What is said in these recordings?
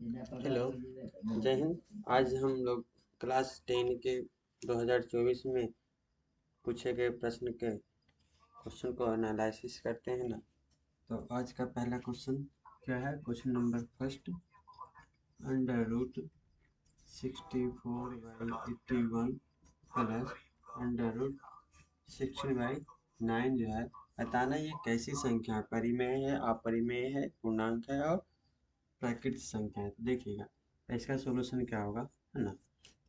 Hello, जय हिंद। आज हम लोग क्लास 10 के 2024 में पूछे गए प्रश्न के क्वेश्चन को एनालिसिस करते हैं ना। तो आज का पहला क्वेश्चन क्या है? Question number first, under root 64/81 plus under root 16/9 जो है, बताना ये कैसी संख्या है, परिमेय है, अपरिमेय है, पूर्णांक है और प्राकृत संख्या है। तो देखिएगा इसका सॉल्यूशन क्या होगा, है ना।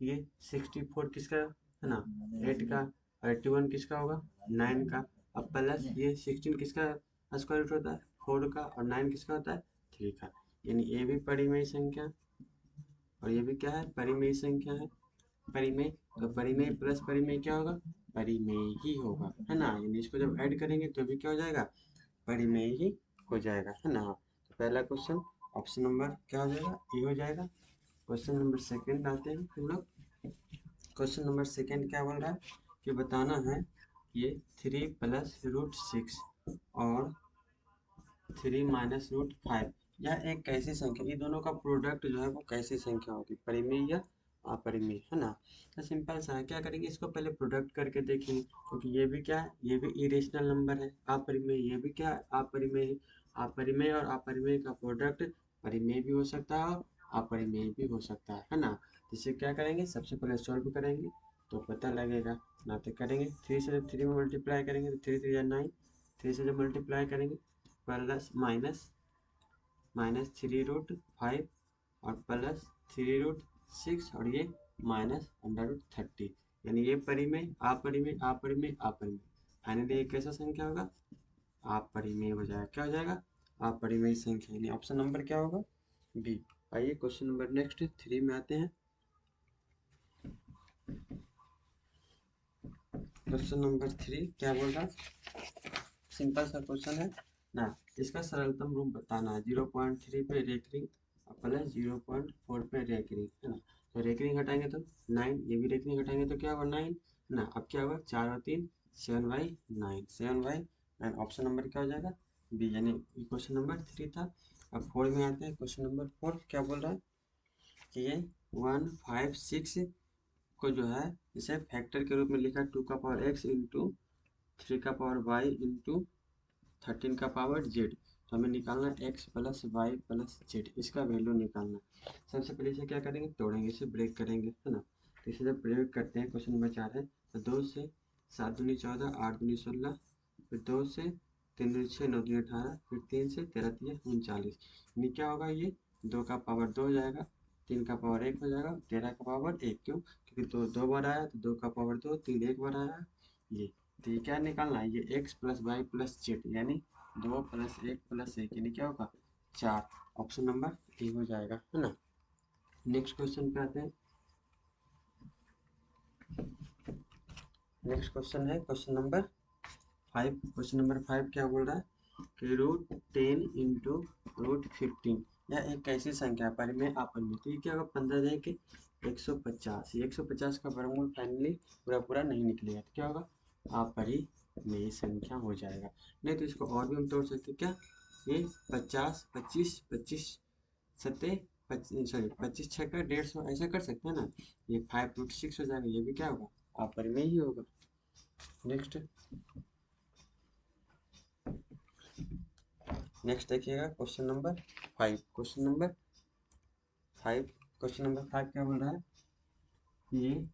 ये 64 किसका है ना, 8 का, और 81 किसका होगा, 9 का। अब प्लस ये 16 किसका स्क्वायर रूट होता है, 4 का, और 9 किसका होता है, 3 का। यानी ये भी परिमेय संख्या और ये भी क्या है, परिमेय संख्या है। परिमेय, तो परिमेय प्लस परिमेय क्या होगा, परिमेय ही होगा, है ना। यानी इसको जब ऐड करेंगे तो भी क्या हो जाएगा, परिमेय ही हो जाएगा, है ना। तो पहला क्वेश्चन ऑप्शन नंबर क्या हो जाएगा, ए हो जाएगा। क्वेश्चन नंबर सेकंड आते हैं हम लोग। क्वेश्चन नंबर सेकंड क्या बोल रहा है कि बताना है ये 3 प्लस रूट 6 और 3 माइनस रूट 5 यह एक कैसी संख्या, ये दोनों का प्रोडक्ट जो है वो कैसी संख्या होगी, परिमेय या अपरिमेय, है ना। तो सिंपल सा है, क्या करेंगे, इसको पहले प्रोडक्ट करके देखेंगे, क्योंकि ये भी क्या है, ये भी इरेशनल नंबर है, अपरिमेय, ये भी क्या है, अपरिमेय है। अपरिमेय और अपरिमेय का प्रोडक्ट परिमेय भी हो सकता है और अपरिमेय भी हो सकता है ना। जिससे क्या करेंगे, सबसे पहले सॉल्व करेंगे तो पता लगेगा ना। तो करेंगे 3 से, जब 3 में मल्टीप्लाई करेंगे तो 3 3 9, 3 से जब मल्टीप्लाई करेंगे प्लस माइनस माइनस 3√5 और प्लस 3√6 और ये माइनस अंडर रूट 30। यानी ये परिमेय अपरिमेय अपरिमेय अपरिमेय, फाइनली ये कैसा संख्या होगा, अपरिमेय हो जाएगा। क्या हो जाएगा, अपरिमेय संख्या। यानी ऑप्शन नंबर क्या होगा, बी। आइए क्वेश्चन नंबर नेक्स्ट 3 में आते हैं। क्वेश्चन नंबर 3 क्या बोल रहा है, सिंपल सा क्वेश्चन है ना। इसका सरलतम रूप बताना है, 0.3 पे रेकरिंग प्लस 0.4 पे रेकरिंग, है ना। तो रेकरिंग हटाएंगे तो 9, ये भी रेकरिंग हटाएंगे तो क्या होगा, 9, है ना। अब क्या होगा, 4 और 3 7/9, 7/9। ऑप्शन नंबर क्या हो जाएगा, बी। यानी क्वेश्चन नंबर 3 था। अब 4 में आते हैं। क्वेश्चन नंबर 4 क्या बोल रहा है कि ये 156 को जो है इसे फैक्टर के रूप में लिखा, 2 का पावर x इंटू 3 का पावर y इंटू 13 का पावर z। तो हमें निकालना है x plus y plus z, इसका वैल्यू निकालना है। सबसे पहले इसे क्या करेंगे, तोड़ेंगे, इसे ब्रेक करेंगे, है ना। तो इसे जब ब्रेक करते हैं, क्वेश्चन नंबर 4 है, तो 2 से 7 दूनी 14, 8 दूनी 16, फिर 2 से 3 दूनी 6, 9 दूनी 18, फिर 3 से 13 तिया 39। यानी क्या होगा, ये 2 का पावर 2 हो जाएगा, 3 का पावर 1 हो जाएगा, 13 का पावर 1। क्यों, क्योंकि 2 बार आया तो 2 का पावर 2, 3 एक बार आया ये। तो ये क्या निकालना है, ये x plus y plus z, यानी 2 प्लस 1 प्लस 1, यानी क्या होगा, 4। ऑप्शन नंबर ए हो जाएगा, है ना। नेक्स्ट क्वेश्चन पे आते हैं। नेक्स्ट क्वेश्चन है क्वेश्चन नंबर 5। क्वेश्चन नंबर 5 क्या बोल रहा है कि √10 इंटू √15 यह एक कैसी संख्या है, परिमेय अपरिमेय। तो ये क्या होगा, 15 जाए कि 150, ये 150 का वर्गमूल फाइनली पूरा पूरा नहीं निकलेगा, तो क्या होगा, अपरिमेय संख्या हो जाएगा। नहीं तो इसको और भी हम तोड़ सकते, क्या, ये 50 25 25 सत्ते 25 छक्का 150, ऐसा कर सकते हैं ना। ये 5√6 हो जाएगा, ये भी क्या होगा, अपरिमेय ही होगा। नेक्स्ट नेक्स्ट देखिएगा क्वेश्चन नंबर 5। क्वेश्चन नंबर 5 क्या बोल रहा है, ये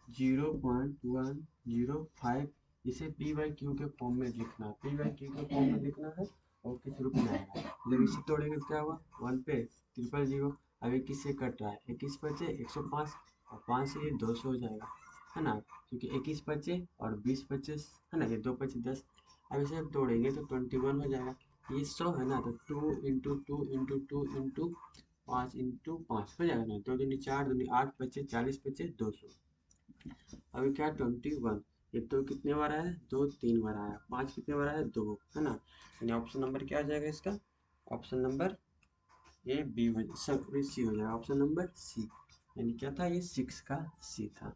0.105 इसे p/q के फॉर्म में लिखना है, p/q के फॉर्म में लिखना है। और किस रूप में आएगा, जब इसे तोड़ेंगे तो क्या हुआ, 1 पे 000। अब 21 से कट रहा है, 21 बचे 105 और 5 से ये 200 हो जाएगा, है ना। क्योंकि 21 बचे और 20 बचे, है ना, ये 2 बचे 10। अब इसे अब तोड़ेंगे तो 21 हो जाएगा। ये 100 है ना, तो 2 इंटू 2 इंटू 2 इंटू 5 इंटू 5 हो जाएगा ना, 2 दूनी 4 दूनी 8 बचे 40 बचे 200। अभी क्या 21, ये तो कितने बार आया, 2 3 बार आया, 5 कितने बार आया, 2, है ना। यानी ऑप्शन नंबर क्या आ जाएगा इसका, ऑप्शन नंबर ये बी हो, सब सी हो जाएगा, ऑप्शन नंबर सी। यानी क्या था, ये 6 का सी था।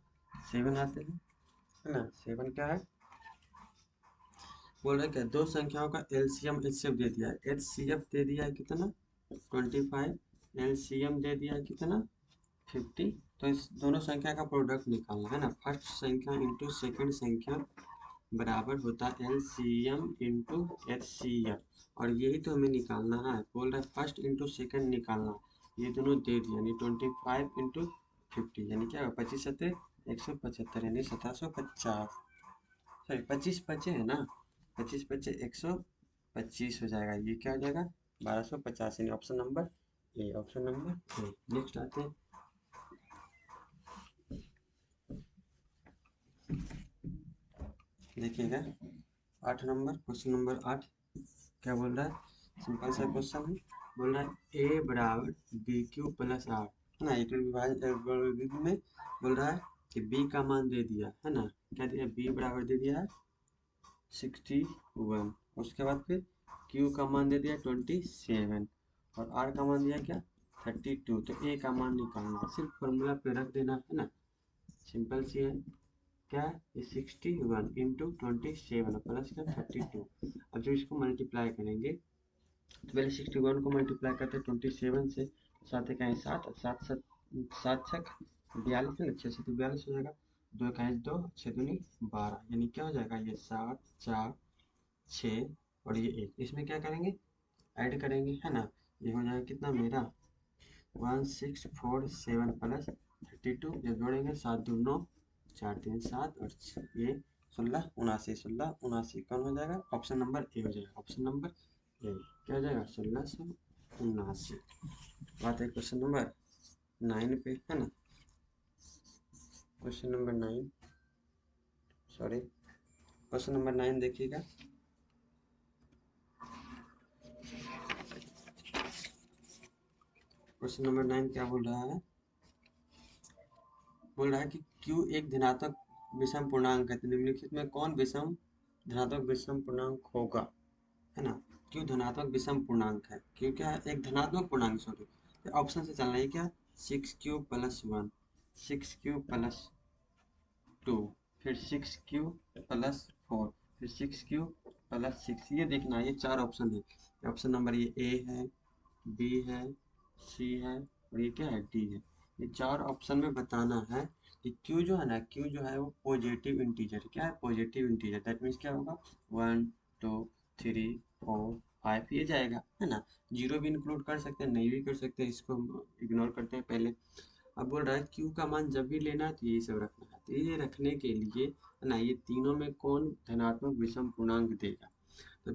7 आते हैं, है ना। 7 क्या है, बोल रहे क्या, दो संख्याओं का एलसीएम एचसीएफ दे दिया है, एचसीएफ दे दिया है कितना 25, एलसीएम दे दिया कितना 50। तो इस दोनों संख्या का प्रोडक्ट निकालना है ना, फर्स्ट संख्या इंटू सेकंड संख्या बराबर होता है एलसीएम इंटू एचसीएफ, और यही तो हमें निकालना है। बोल रहा है फर्स्ट इंटू सेकंड निकालना, ये दोनों दे दिया, यानी 25 इंटू 50 यानी क्या 25 सत्तर 175 यानी 1750, सॉरी 25 बचे है ना, 25 बचे 125 हो जाएगा, ये क्या हो जाएगा 1250, यानी option number a, option number A. Next आते हैं, देखिएगा 8 नंबर, क्वेश्चन नंबर 8 क्या बोल रहा है, सिंपल सा क्वेश्चन है। बोल रहा है ए बराबर बी क्यू प्लस आर, है ना, एक विभाजन में बोल रहा है कि बी का मान दे दिया है ना, क्या दिया, बी बराबर दे दिया है 61, उसके बाद फिर Q का मान दे दिया 27 और R का मान दिया क्या 32, तो A का मान निकालना है, सिर्फ फॉर्मूला पे रख देना है ना, सिंपल सी है, क्या ये 61 इंटू 27 प्लस क्या 32। अब जब इसको मल्टीप्लाई करेंगे तो पहले 61 को मल्टीप्लाई करते हैं 27 से, साथ एक आए 7, 7 छक 42 है ना, 6 से तो 42 हो जाएगा, 2 का 2, 6 दूनी 12, यानी क्या हो जाएगा ये 7 4 6 और ये 1, इसमें क्या करेंगे ऐड करेंगे है ना, ये हो जाएगा कितना मेरा 1647 प्लस 32, जब जोड़ेंगे 7 2 9 4 3 7 और ये 16 79, 16 79 कौन हो जाएगा, ऑप्शन नंबर ए हो जाएगा, ऑप्शन नंबर ए क्या हो जाएगा 1679। बात है क्वेश्चन नंबर 9 पे है ना, question number 9, sorry question number 9 देखिएगा, क्वेश्चन नंबर 9 क्या बोल रहा है, बोल रहा है कि Q एक धनात्मक विषम पूर्णांक है, तो निम्नलिखित में कौन विषम धनात्मक विषम पूर्णांक होगा, है ना, Q धनात्मक विषम पूर्णांक है, Q क्या है एक धनात्मक पूर्णांक, सॉरी तो ऑप्शन से चलना है क्या 6Q प्लस 1 6Q प्लस 2 फिर 6Q प्लस 4 फिर 6Q प्लस 6, ये देखना है, ये चार ऑप्शन है, ऑप्शन नंबर ये ए है बी है सी है और ये क्या है डी है, ये चार ऑप्शन में बताना है कि क्यू जो है ना, क्यू जो है वो पॉजिटिव इंटीजर, क्या है पॉजिटिव इंटीजर, दैट मीन्स क्या होगा 1 2 3 4 5 ये जाएगा है ना, जीरो भी इंक्लूड कर सकते हैं नहीं भी कर सकते हैं, इसको हम इग्नोर करते हैं पहले। अब बोल रहा है क्यू का मान जब भी लेना है तो यही सब रखना है, तो ये रखने के लिए है ना, ये तीनों में कौन धनात्मक विषम पूर्णांक देगा, तो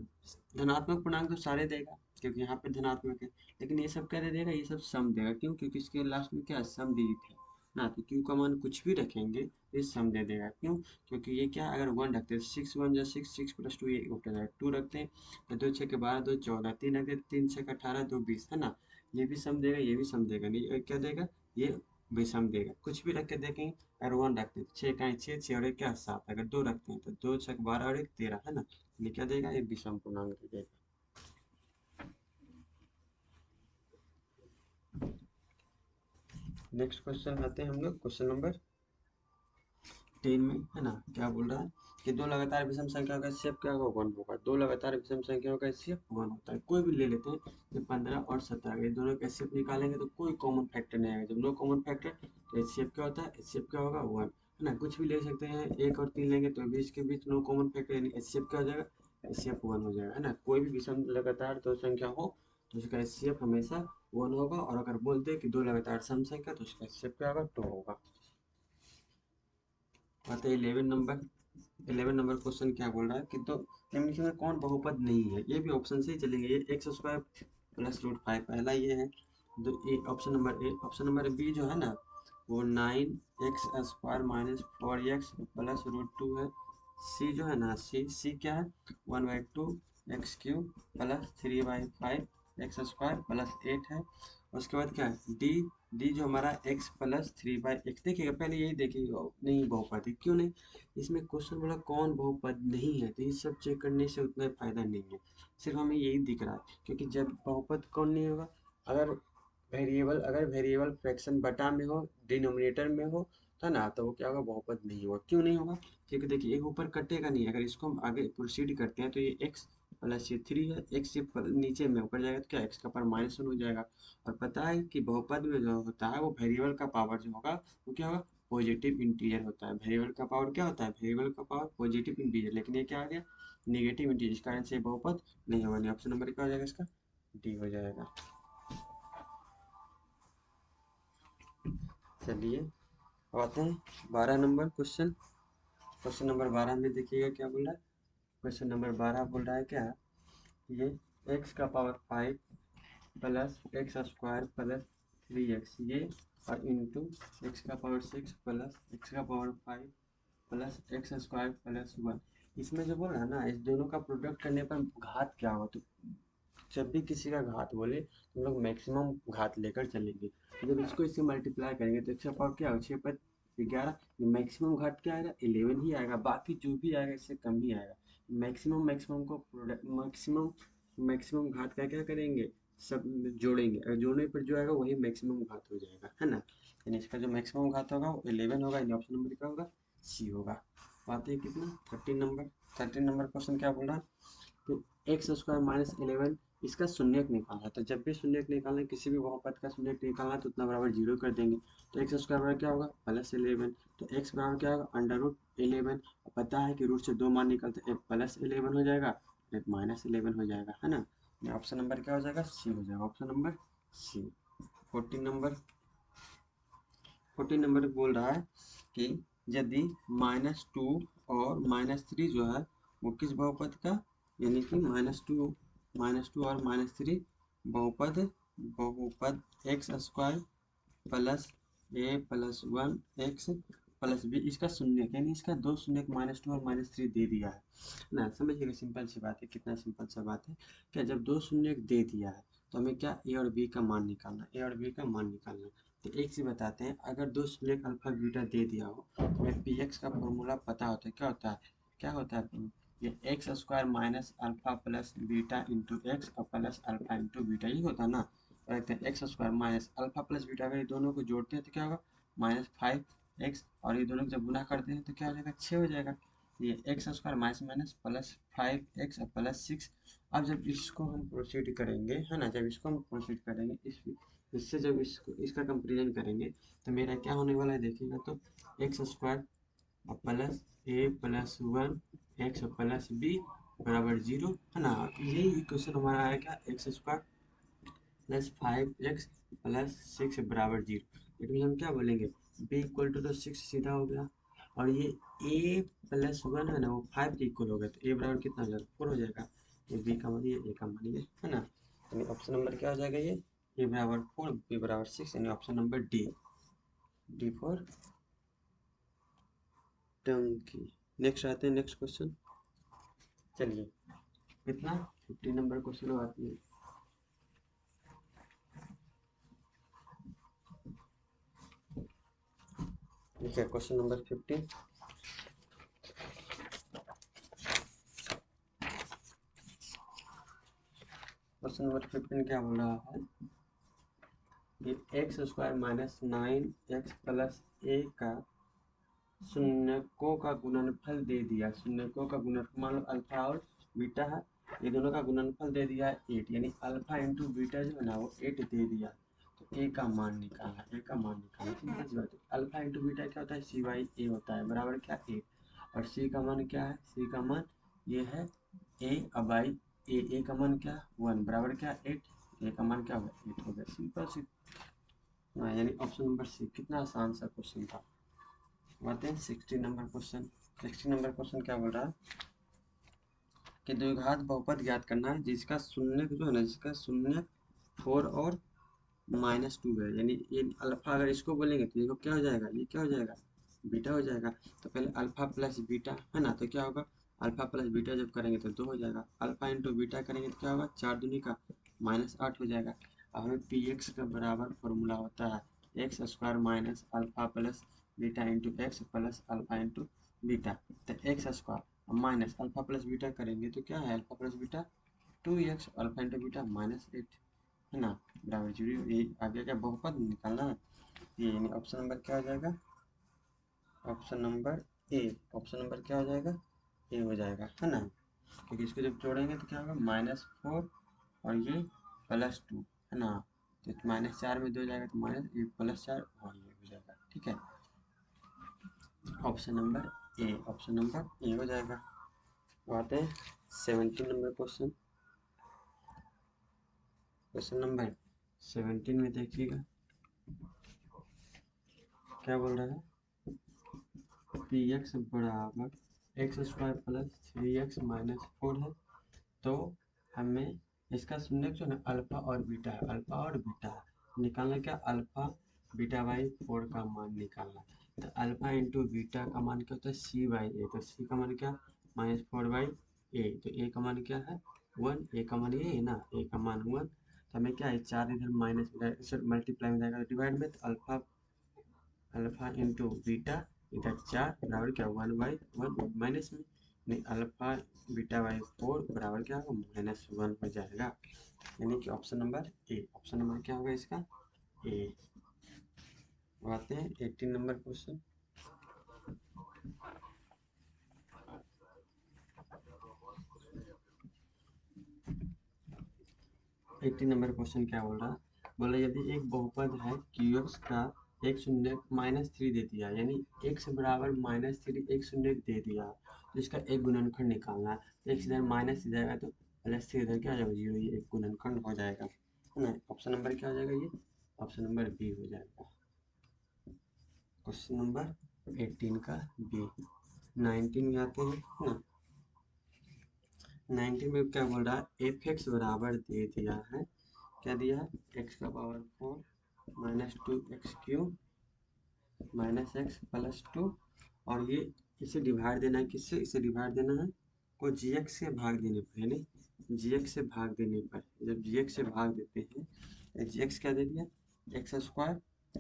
धनात्मक पूर्णांक तो सारे देगा क्योंकि यहाँ पे धनात्मक है, लेकिन ये सब क्या दे देगा, ये सब सम देगा, क्यों क्योंकि इसके लास्ट में क्या है सम डिजिट है ना, तो क्यू का मान कुछ भी रखेंगे ये सम दे देगा, क्यों क्योंकि ये क्या अगर 1 रखते हैं 6 1 जा 6 6 प्लस 2 ये उठ जाएगा, 2 रखते हैं तो 2 6 के 12 2 14, 3 रखते हैं 3 6 18 2 20 है ना, ये भी सम देगा ये भी सम देगा, नहीं क्या देगा ये विषम देगा, कुछ भी रख के देखेंगे, अगर 1 रखते हैं 6 का 6 6 और 1 क्या 7, अगर 2 रखते हैं तो 2 6 12 और 1 13 है ना, ये क्या देगा ये विषम पूर्णांक देगा। नेक्स्ट क्वेश्चन आते हैं हम लोग क्वेश्चन नंबर 10 में है ना, क्या बोल रहा है कि दो लगातार विषम संख्याओं का एचसीएफ क्या होगा 1 होगा, दो लगातार विषम संख्याओं का एचसीएफ 1 होता है, कोई भी ले लेते हैं, जब 15 और 17 ये दोनों का एचसीएफ निकालेंगे तो कोई कॉमन फैक्टर नहीं आएगा, जब नो कॉमन फैक्टर तो एचसीएफ क्या होता है, एचसीएफ क्या होगा 1 है ना, कुछ भी ले सकते हैं 1 और 3 लेंगे तो भी इसके बीच नो कॉमन फैक्टर यानी एचसीएफ क्या हो जाएगा एचसीएफ 1 हो जाएगा है ना, कोई भी विषम लगातार दो संख्या हो तो उसका एचसीएफ हमेशा 1 होगा, और अगर बोलते हैं कि दो लगातार सम संख्या तो उसका एचसीएफ क्या होगा 2 होगा। बात है 11 नंबर क्वेश्चन क्या बोल रहा है कि तो निम्नलिखित में कौन बहुपद नहीं है, ये भी ऑप्शन से ही चलेंगे, ये एक्स स्क्वायर प्लस रूट 5 पहला ये है, तो ये option number a, option number b जो है ना वो 9x square minus 4x plus root 2 है, सी जो है ना सी क्या है 1/2 x³ प्लस 3/5 x² प्लस 8 है, उसके बाद क्या है डी, डी जो हमारा x प्लस 3/x, देखिएगा पहले यही देखिएगा नहीं बहुपद है, क्यों नहीं, इसमें क्वेश्चन बोला कौन बहुपद नहीं है, तो ये सब चेक करने से उतना फायदा नहीं है, सिर्फ हमें यही दिख रहा है, क्योंकि जब बहुपद कौन नहीं होगा, अगर वेरिएबल फ्रैक्शन बटा में हो डिनोमिनेटर में हो है ना, तो वो क्या होगा बहुपद नहीं होगा, क्यों नहीं होगा क्योंकि देखिए एक ऊपर कटेगा नहीं, अगर इसको हम आगे प्रोसीड करते हैं तो ये x प्लस ये 3 है, एक्स ये नीचे में ऊपर जाएगा तो क्या एक्स का पावर -1 हो जाएगा। और पता है कि बहुपद में जो होता है वो वेरिएबल का पावर जो होगा वो क्या होगा, पॉजिटिव इंटीजर होता है। वेरिएबल का पावर क्या होता है, वेरिएबल का पावर पॉजिटिव इंटीजर, लेकिन ये क्या आ गया, नेगेटिव इंटीजर, इस कारण से बहुपद नहीं होगा। ऑप्शन नंबर क्या हो जाएगा इसका, डी हो जाएगा। चलिए अब आते हैं 12 नंबर क्वेश्चन। क्वेश्चन नंबर 12 में देखिएगा क्या बोल रहा है। क्वेश्चन नंबर 12 बोल रहा है क्या, ये x का power 5 plus x square plus 3x ये, और इंटू एक्स का पावर 6 प्लस एक्स का power 5 plus x square plus 1। इसमें जो बोल रहा है ना, इस दोनों का प्रोडक्ट करने पर घात क्या हो, तो जब भी किसी का घात बोले तो हम लोग मैक्सिमम घात लेकर चलेंगे। जब इसको इससे मल्टीप्लाई करेंगे तो इसका पावर क्या हो, 6 पर 11, मैक्सिमम घात क्या आएगा, 11 ही आएगा, बाकी जो भी आएगा इससे कम ही आएगा। मैक्सिमम को प्रोडक्ट मैक्सिमम घात का क्या करेंगे, सब जोड़ेंगे, और जोड़ने पर जो आएगा वही मैक्सिमम घात हो जाएगा, है ना। यानी इसका जो मैक्सिमम घात होगा वो 11 होगा। यानी ऑप्शन नंबर क्या होगा, सी होगा। बात है कितना, 13 नंबर क्वेश्चन क्या बोल रहा है, तो एक्स स्क्वायर -11 इसका शून्यक निकालना है। तो जब भी शून्यक निकालना है, किसी भी बहुपद का शून्यक निकालना है तो उतना बराबर 0 कर देंगे। तो एक्स स्क्वायर बराबर क्या होगा, +11, तो एक्स बराबर क्या होगा, √11। पता है कि रूट से 2 मान निकलते हैं, एक +11 हो जाएगा, एक -11 हो जाएगा, है ना। ऑप्शन नंबर क्या हो जाएगा, सी हो जाएगा, ऑप्शन नंबर सी। 14 नंबर बोल रहा है कि यदि -2 और -3 जो है वो किस बहुपद का, यानी कि -2 और -3 बहुपद बहुपद एक्स स्क्वायर प्लस ए प्लस 1 एक्स प्लस बी, इसका शून्यक, यानी इसका दो शून्यक -2 और -3 दे दिया है ना। समझिएगा, सिंपल सी बात है, कितना सिंपल सा बात है। क्या, जब दो शून्यक दे दिया है तो हमें क्या ए और बी का मान निकालना, ए और बी का मान निकालना। तो एक चीज बताते हैं, अगर दो शून्यक अल्फा बीटा दे दिया हो तो हमें पी एक्स का फॉर्मूला पता होता है, क्या होता है, ये x square minus alpha plus beta into x और प्लस अल्फा इंटू बीटा, ये होता है ना। रखते हैं x square minus alpha plus beta, अगर ये दोनों को जोड़ते हैं तो क्या होगा, -5x, और ये दोनों को जब गुना करते हैं तो क्या हो जाएगा, 6 हो जाएगा। ये x square minus minus +5x और +6। अब जब इसको हम प्रोसीड करेंगे, है ना, जब इसको हम प्रोसीड करेंगे इससे जब इसको इसका कंपेरिजन करेंगे तो मेरा क्या होने वाला है देखिएगा, तो एक्स स्क्वायर प्लस ए प्लस 1 एक्स प्लस बी बराबर 0, है ना। यही क्वेश्चन हमारा आएगा, एक्स स्क्वायर +5x प्लस 6 बराबर 0। लेकिन हम क्या बोलेंगे, b इक्वल टू तो 6 सीधा हो गया, और ये a प्लस 1 है ना, वो 5 के इक्वल हो गया, तो a बराबर कितना हो जाएगा, 4 हो जाएगा। ये b का मान, ये a का मान, ये है ना। यानी ऑप्शन नंबर क्या हो जाएगा, ये a बराबर 4 b बराबर 6, यानी option number d for Dunki. Next आते हैं, नेक्स्ट क्वेश्चन। चलिए कितना, 15 नंबर क्वेश्चन आती है। देखिए क्वेश्चन नंबर 15। क्वेश्चन नंबर 15 क्या बोल रहा है, ये एक्स स्क्वायर -9x प्लस ए का शून्यकों का गुणनफल दे दिया। शून्यकों का गुणनफल, मान लो अल्फा और बीटा है, ये दोनों का गुणनफल दे दिया है 8, यानी अल्फा इंटू बीटा जो है ना वो 8 दे दिया। तो ए का मान निकालना, ए का मान निकालना, सिंपल सी बात है। अल्फा इंटू बीटा क्या होता है, cy a होता है, बराबर क्या 8, और सी का मान क्या है, सी का मान ये है a बाई ए का मान क्या 1, बराबर क्या 8, ए का मान क्या होगा 8 हो गया, सिंपल सी। हाँ, यानी ऑप्शन नंबर सी। कितना आसान सा क्वेश्चन था। आते हैं 16 नंबर क्वेश्चन। 16 नंबर क्वेश्चन क्या बोल रहा है कि द्विघात बहुपद ज्ञात करना है जिसका शून्यक जो है ना, जिसका शून्यक 4 और -2 है। यानी ये अल्फा, अगर इसको बोलेंगे तो ये क्या हो जाएगा, ये क्या हो जाएगा, बीटा हो जाएगा। तो पहले अल्फा प्लस बीटा, है ना, तो क्या होगा, अल्फा प्लस बीटा जब करेंगे तो 2 हो जाएगा, अल्फा इंटू बीटा करेंगे तो क्या होगा, 4 दूनी का -8 हो जाएगा। अब हमें पी एक्स का बराबर फॉर्मूला होता है x square minus alpha plus beta into x plus alpha into beta. तो x square minus alpha plus beta करेंगे तो क्या है, alpha plus beta 2x, alpha into beta -8, है ना, बराबर 0। ये आगे का बहुपद निकालना है, ये यानी ऑप्शन नंबर क्या हो जाएगा, option number a. Option number क्या हो जाएगा, ए हो जाएगा, है ना। क्योंकि इसको जब जोड़ेंगे तो क्या होगा -4 और ये +2 है ना। तो -4 में 2 जाएगा तो माइनस ये +4 और ये हो जाएगा। ठीक है, ऑप्शन नंबर ए हो जाएगा। तो आते हैं 17 नंबर क्वेश्चन। क्वेश्चन नंबर 17 में देखिएगा क्या बोल रहा है, पी एक्स बराबर x² + 3x - 4 है। तो हमें इसका सुनने जो ना अल्फा और बीटा है, अल्फा और बीटा निकालना, क्या अल्फा बीटा बाई 4 का मान निकालना। तो अल्फा इंटू बीटा का मान क्या होता है c/a। तो c का मान क्या -4/a। तो a का मान क्या है 1, a का मान ये है ना, a का मान 1। तो हमें क्या है 4 इधर माइनस में मल्टीप्लाई में जाएगा डिवाइड में। तो अल्फा इंटू बीटा इधर 4 बराबर क्या 1/1 माइनस में, नहीं अल्फा बीटा बाई 4 बराबर क्या होगा -1 हो जाएगा। यानी कि option number a. Option number क्या होगा इसका ए। आते हैं 18 नंबर क्वेश्चन। 18 नंबर क्वेश्चन क्या बोल रहा है, बोला यदि एक बहुपद है क्यूएक्स का एक शून्य -3 दे दिया, यानी x बराबर -3 एक शून्य दे दिया, तो इसका एक गुणनखंड निकालना है। x इधर माइनस जाएगा तो +3 इधर क्या हो जाएगा 0, ये एक गुणनखंड हो जाएगा है ना। ऑप्शन नंबर क्या हो जाएगा ये, ऑप्शन नंबर बी हो जाएगा। क्वेश्चन नंबर 18 का बी। 19 में आते हैं ना। 19 में क्या बोल रहा है, एफ एक्स बराबर दे दिया है, क्या दिया है x⁴ -2x³ -x + 2, और ये इसे डिवाइड देना है किससे, इसे डिवाइड देना है को gx से भाग देने पर, यानी gx से भाग देने पर। जब gx से भाग देते हैं तो gx क्या दे दिया x²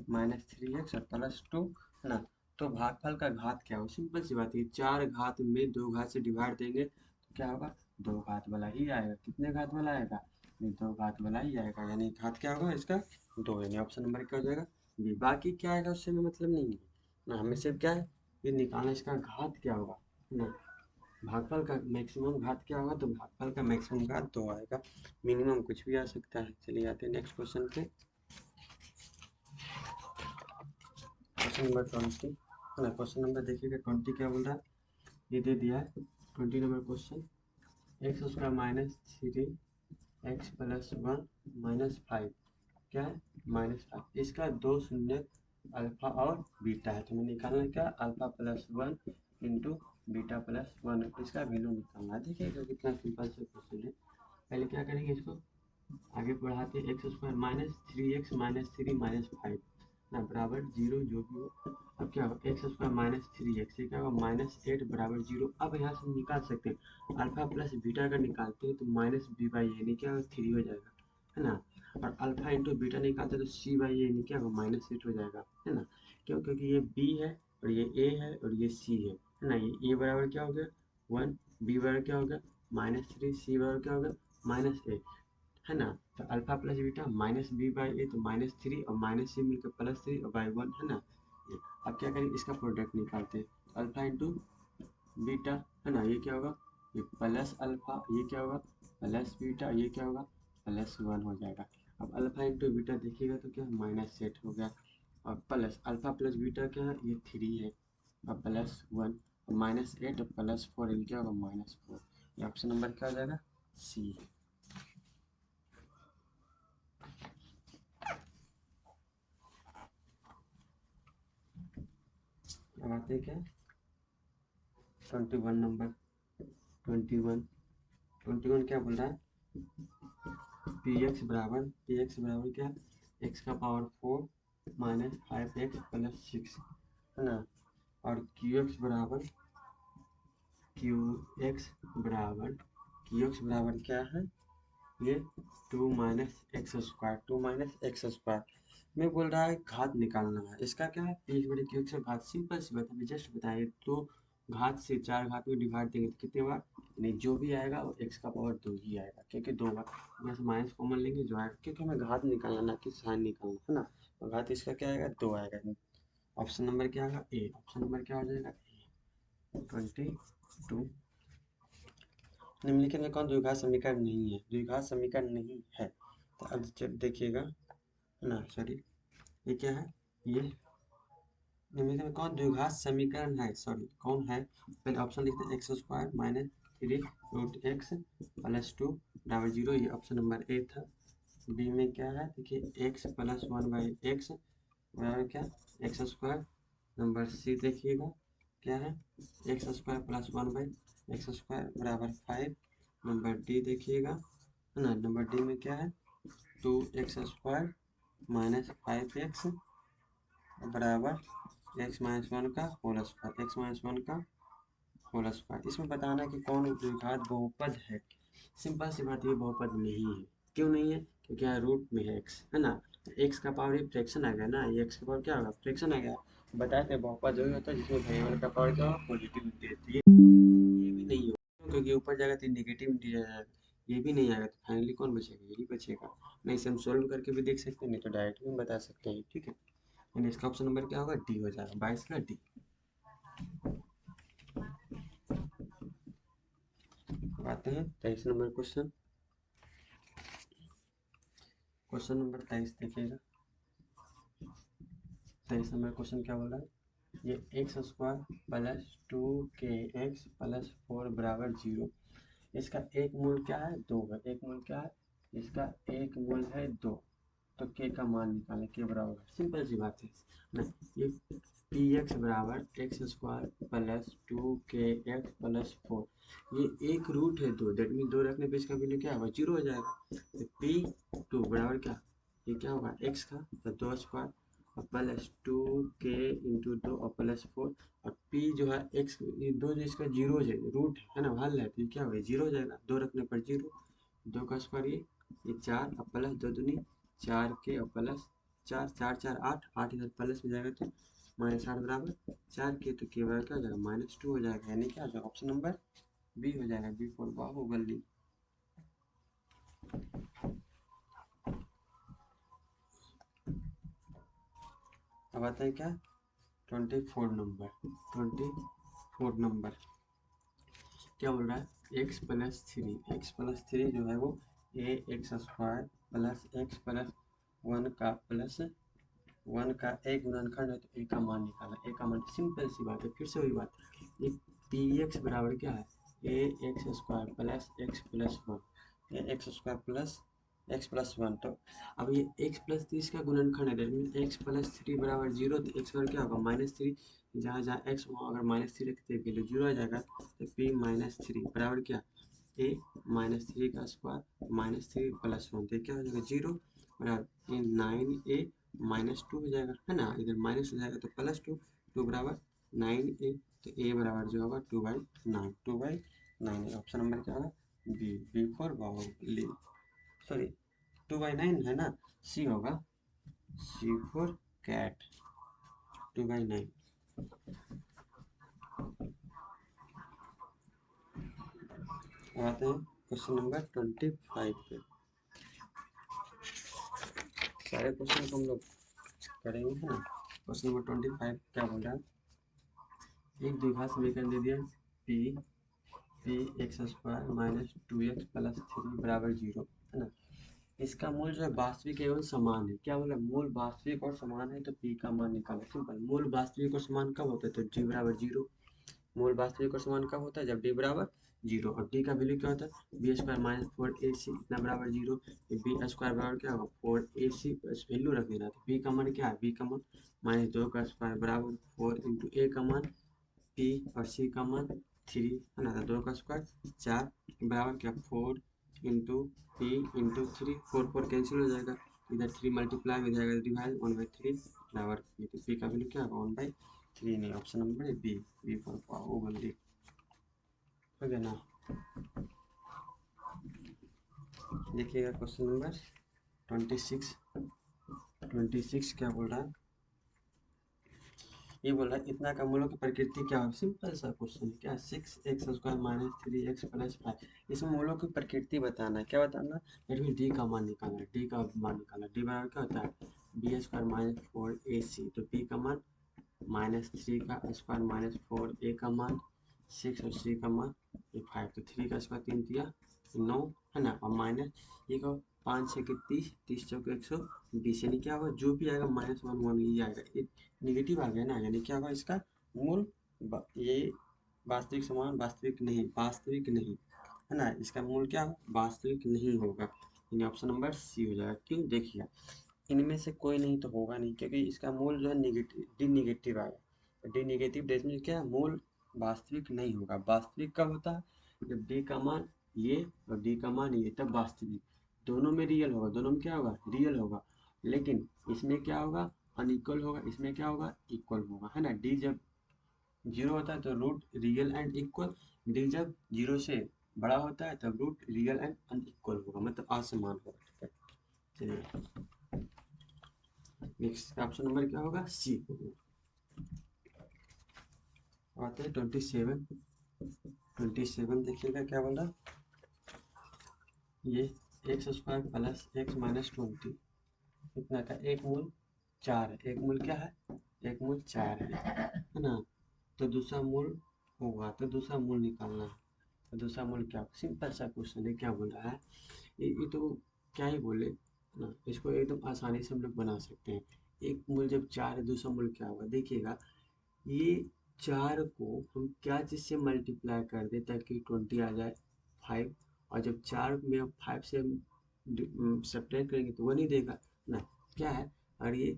-3x और +2 है ना। तो भागफल का घात क्या हो, सिंपल सी बात है, 4 घात में 2 घात से डिवाइड देंगे तो क्या होगा 2 घात वाला ही आएगा। कितने घात वाला आएगा, 2 घात वाला ही आएगा, यानी घात क्या होगा इसका 2, यानी ऑप्शन नंबर क्या हो जाएगा बी। बाकी क्या आएगा उससे हमें मतलब नहीं है ना, हमें सिर्फ क्या है ये निकालना इसका घात क्या होगा ना। भागफल का मैक्सिमम घात क्या होगा, तो भागफल का मैक्सिमम घात 2 आएगा, मिनिमम कुछ भी आ सकता है। चलिए आते हैं नेक्स्ट क्वेश्चन पे। क्वेश्चन नंबर 20 है ना। क्वेश्चन नंबर देखिएगा 20 क्या बोल रहा है, ये दे दिया है 20 नंबर क्वेश्चन, x² -3 x + 1 -5 क्या है -5। इसका 2 शून्य अल्फा और बीटा है, तो हमें निकालना क्या अल्फा +1 इंटू बीटा +1, इसका वैल्यू निकालना है। देखिएगा कितना सिंपल से क्वेश्चन है। पहले क्या करेंगे, इसको आगे बढ़ाते x² -3x -3 -5 ना बराबर 0 जो भी हो। अब क्या होगा x² -3x, ये क्या होगा -8 बराबर 0। अब यहाँ से हम निकाल सकते हैं अल्फा प्लस बीटा का निकालते हैं तो -b/a यानी क्या होगा 3 हो जाएगा है ना। और अल्फा इंटू बीटा निकालते हैं तो c/a यानी क्या होगा -8 हो जाएगा है ना। क्यों, क्योंकि ये b है और ये a है और ये c है ना। ये a बराबर क्या हो गया 1, b बराबर क्या हो गया -3, c बराबर क्या हो गया -8 है ना। तो अल्फा प्लस बीटा -b/a, तो -3 और -c मिलकर +3 और /1 है ना। अब क्या करेंगे इसका प्रोडक्ट निकालते हैं, अल्फा इंटू बीटा है ना, ये क्या होगा ये प्लस अल्फा, ये क्या होगा प्लस बीटा, ये क्या होगा +1 हो जाएगा। अब अल्फा इंटू बीटा देखिएगा तो क्या -8 हो गया, और प्लस अल्फा प्लस बीटा क्या है ये 3 है, और +1 -8 और +4 ये क्या होगा -4। ये ऑप्शन नंबर क्या हो जाएगा सी। अब आते हैं क्या 21 नंबर। 21 क्या बोल रहा है, पी एक्स बराबर क्या x⁴ -5x + 6 है ना। और क्यू एक्स बराबर क्या है ये 2 - x² में बोल रहा है घात निकालना है। इसका क्या है पी बड़े क्यू से घात, सिंपल सी बात है जस्ट बताइए। तो घात से 4 घात में डिवाइड देंगे तो कितने बार, नहीं जो भी आएगा वो x⁴ ही आएगा, क्योंकि 2 बार यहाँ से माइनस कॉमन लेंगे जो आएगा, क्योंकि हमें घात निकालना ना कि साइन निकालना है ना। तो घात इसका क्या आएगा 2 आएगा। ऑप्शन नंबर क्या आएगा ए। ऑप्शन नंबर क्या हो जाएगा ए 22। निम्नलिखित में कौन द्विघात समीकरण नहीं है? द्विघात समीकरण नहीं है। तो अब जब देखिएगा ना, सॉरी ये क्या है, ये निम्नलिखित में कौन द्विघात समीकरण है, सॉरी कौन है? पहले ऑप्शन लिखते हैं, x square minus 3 √x plus 2 बराबर 0, ये ऑप्शन नंबर ए था। बी में क्या है, देखिए एक्स प्लस 1/x बराबर क्या, एक्स स्क्वायर। नंबर सी देखिएगा क्या है, x square plus 1/x square बराबर 5। नंबर डी देखिएगा है ना, नंबर डी में क्या है, 2x स्क्वायर माइनस 5x बराबर x माइनस 1 का होल स्क्वायर, x माइनस 1 का होल स्क्वायर। इसमें बताना कि कौन द्विघात बहुपद है। सिंपल सी बात, ये बहुपद नहीं है। क्यों नहीं है? क्योंकि यहाँ रूट में है x, है ना, x का पावर ये फ्रैक्शन आ गया ना, ये x का पावर क्या होगा, फ्रैक्शन आ गया। बताए थे बहुपद वही होता है जिसमें वेरिएबल का पावर क्या होगा, पॉजिटिव देती है। ये भी नहीं होगा क्योंकि ऊपर जाएगा तो नेगेटिव इंटीजर जाएगा, ये भी नहीं आएगा, तो फाइनली कौन बचेगा, यही बचेगा। नहीं इसे हम सोल्व करके भी देख सकते हैं, नहीं तो डायरेक्ट भी बता सकते हैं, ठीक है। यानी इसका ऑप्शन नंबर क्या होगा, डी हो जाएगा, 22 का डी। अब आते हैं 23 नंबर क्वेश्चन। क्वेश्चन नंबर 23 देखिएगा। 23 नंबर क्वेश्चन क्या बोला है, ये x square plus 2kx plus 4 बराबर 0। इसका एक मूल क्या है, 2 है। एक मूल क्या है, इसका एक मूल है 2। तो के का मान निकालें, के बराबर, सिंपल सी बात है ना। ये पी एक्स बराबर x square plus 2kx plus 4, ये एक रूट है 2, दैट मीन 2 रखने पे इसका वैल्यू क्या होगा, 0 हो जाएगा। तो पी 2 बराबर क्या, ये क्या होगा x का, तो 2 स्क्वायर और प्लस 2k इंटू 2 और प्लस 4, और p जो है x, ये 2 जो इसका 0 है, रूट है ना, हल है, तो ये क्या होगा, 0 हो जाएगा, 2 रखने पर 0, 2 का स्क्वायर ये 4 और प्लस 2 दूनी 4k और प्लस 4, 4 4 8, 8 इधर प्लस में जाएगा तो माइनस 8 बराबर 4k, तो के बराबर क्या हो जाएगा, -2 हो जाएगा, यानी क्या हो जाएगा, ऑप्शन नंबर बी हो जाएगा, बी फॉर बाहुबली। अब आता है क्या, 24 नंबर क्या बोल रहा है, x+3 जो है वो a x square plus x plus 1 का एक गुणनखंड है, तो ए का मान निकाला। ए का मान सिंपल सी बात है, फिर से वही बात, ये पी एक्स बराबर क्या है, a x square plus x plus 1, a x square plus x plus 1। तो अब ये एक्स प्लस 3 का गुणनखंड है, दैट मीन एक्स प्लस 3 बराबर 0, तो एक्स बराबर क्या होगा, -3। जहाँ जहाँ एक्स वहाँ अगर -3 रखते हैं वैल्यू 0 आ जाएगा, तो पी -3 बराबर क्या, ए -3 का स्क्वायर -3 प्लस 1, तो क्या हो जाएगा 0 बराबर ये 9a -2 हो जाएगा, है ना, इधर माइनस हो जाएगा तो +2, 2 बराबर 9a, तो a बराबर जो होगा 2/9, 2/9। ऑप्शन नंबर क्या होगा, b, b for Baahubali, sorry 2/9 है ना, सी होगा, सी फॉर कैट, 2/9। अब आते हैं क्वेश्चन नंबर 25 पे। सारे क्वेश्चन को हम लोग करेंगे, है ना। क्वेश्चन नंबर 25 क्या बोल रहा है, एक द्विघात समीकरण दे दिया, P P x square minus 2x plus 3 बराबर 0, है ना। इसका मूल जो है वास्तविक एवं समान है, क्या बोला, मूल वास्तविक और समान है, तो p का मान निकालो। सिंपल, मूल वास्तविक और समान कब होता है, तो d बराबर 0। मूल वास्तविक और समान कब होता है, जब d बराबर 0, और d का वैल्यू क्या होता है, बी स्क्वायर माइनस 4ac इतना बराबर 0, बी स्क्वायर बराबर क्या होगा 4ac, बस वैल्यू रख देना। तो b का मान क्या है, b का मान -2 का स्क्वायर बराबर 4 इंटू a का मान p और c का मान 3, है ना, 2 का स्क्वायर 4 बराबर क्या 4 इंटू पी इंटू 3, 4 4 कैंसिल हो जाएगा, इधर 3 मल्टीप्लाई हो जाएगा, डिवाइड 1/3 बराबर, तो पी का वैल्यू क्या होगा 1/3, नहीं ऑप्शन नंबर है बी, बी फॉर बाहुबली, हो गया ना। देखिएगा क्वेश्चन नंबर 26 क्या बोल रहा है, ये बोल रहा है इतना का मूलों की प्रकृति क्या हो, सिंपल सा क्वेश्चन है, क्या 6x square minus 3x plus 5, इसमें मूलों की प्रकृति बताना है, क्या बताना, डेट मीन डी का मान निकालना है, डी का मान निकालना, डी बराबर क्या होता है, बी स्क्वायर माइनस 4ac, तो बी का मान -3 का स्क्वायर माइनस 4a का मान 6 और 3 का मान ये 5, तो 3 का स्क्वायर 3 दिया 9 है ना, और माइनस ये का 5 6 के 30, 30 चौक 120, यानी क्या होगा जो भी आएगा -1 ये आएगा, ये निगेटिव आ गया ना, यानी क्या होगा इसका मूल ये वास्तविक समान वास्तविक नहीं है ना, इसका मूल क्या होगा वास्तविक नहीं होगा, यानी ऑप्शन नंबर सी हो जाएगा। क्यों, देखिएगा इनमें से कोई नहीं तो होगा नहीं, क्योंकि इसका मूल जो है निगेटिव डी निगेटिव आएगा, डी निगेटिव डेट में क्या है मूल वास्तविक नहीं होगा। वास्तविक कब होता है जब डी का मान ये और डी का मान ये, तब वास्तविक दोनों में रियल होगा, दोनों में क्या होगा रियल होगा, लेकिन इसमें क्या होगा अनइक्वल होगा, इसमें क्या होगा इक्वल होगा, है ना। डी जब 0 होता है तो root real and equal, d जब 0 से बड़ा होता है तब रूट रियल एंड अनइक्वल होगा, मतलब असमान होगा, ठीक है। चलिए नेक्स्ट ऑप्शन नंबर क्या होगा सी होगा। आते हैं 27 देखिएगा क्या बोल रहा, ये x square plus x minus 20 इतना का एक मूल 4 है, एक मूल क्या है एक मूल 4 है ना, तो दूसरा मूल होगा, तो दूसरा मूल निकालना है, तो दूसरा मूल क्या, सिंपल सा क्वेश्चन है, क्या बोल रहा है ये तो क्या ही बोले ना, इसको एकदम आसानी से हम लोग बना सकते हैं। एक मूल जब 4 है दूसरा मूल क्या होगा, देखिएगा ये 4 को हम क्या चीज़ से मल्टीप्लाई कर दें ताकि 20 आ जाए 5, और जब 4 में हम 5 से सब्ट्रैक्ट करेंगे तो वो नहीं देगा ना, क्या है, और ये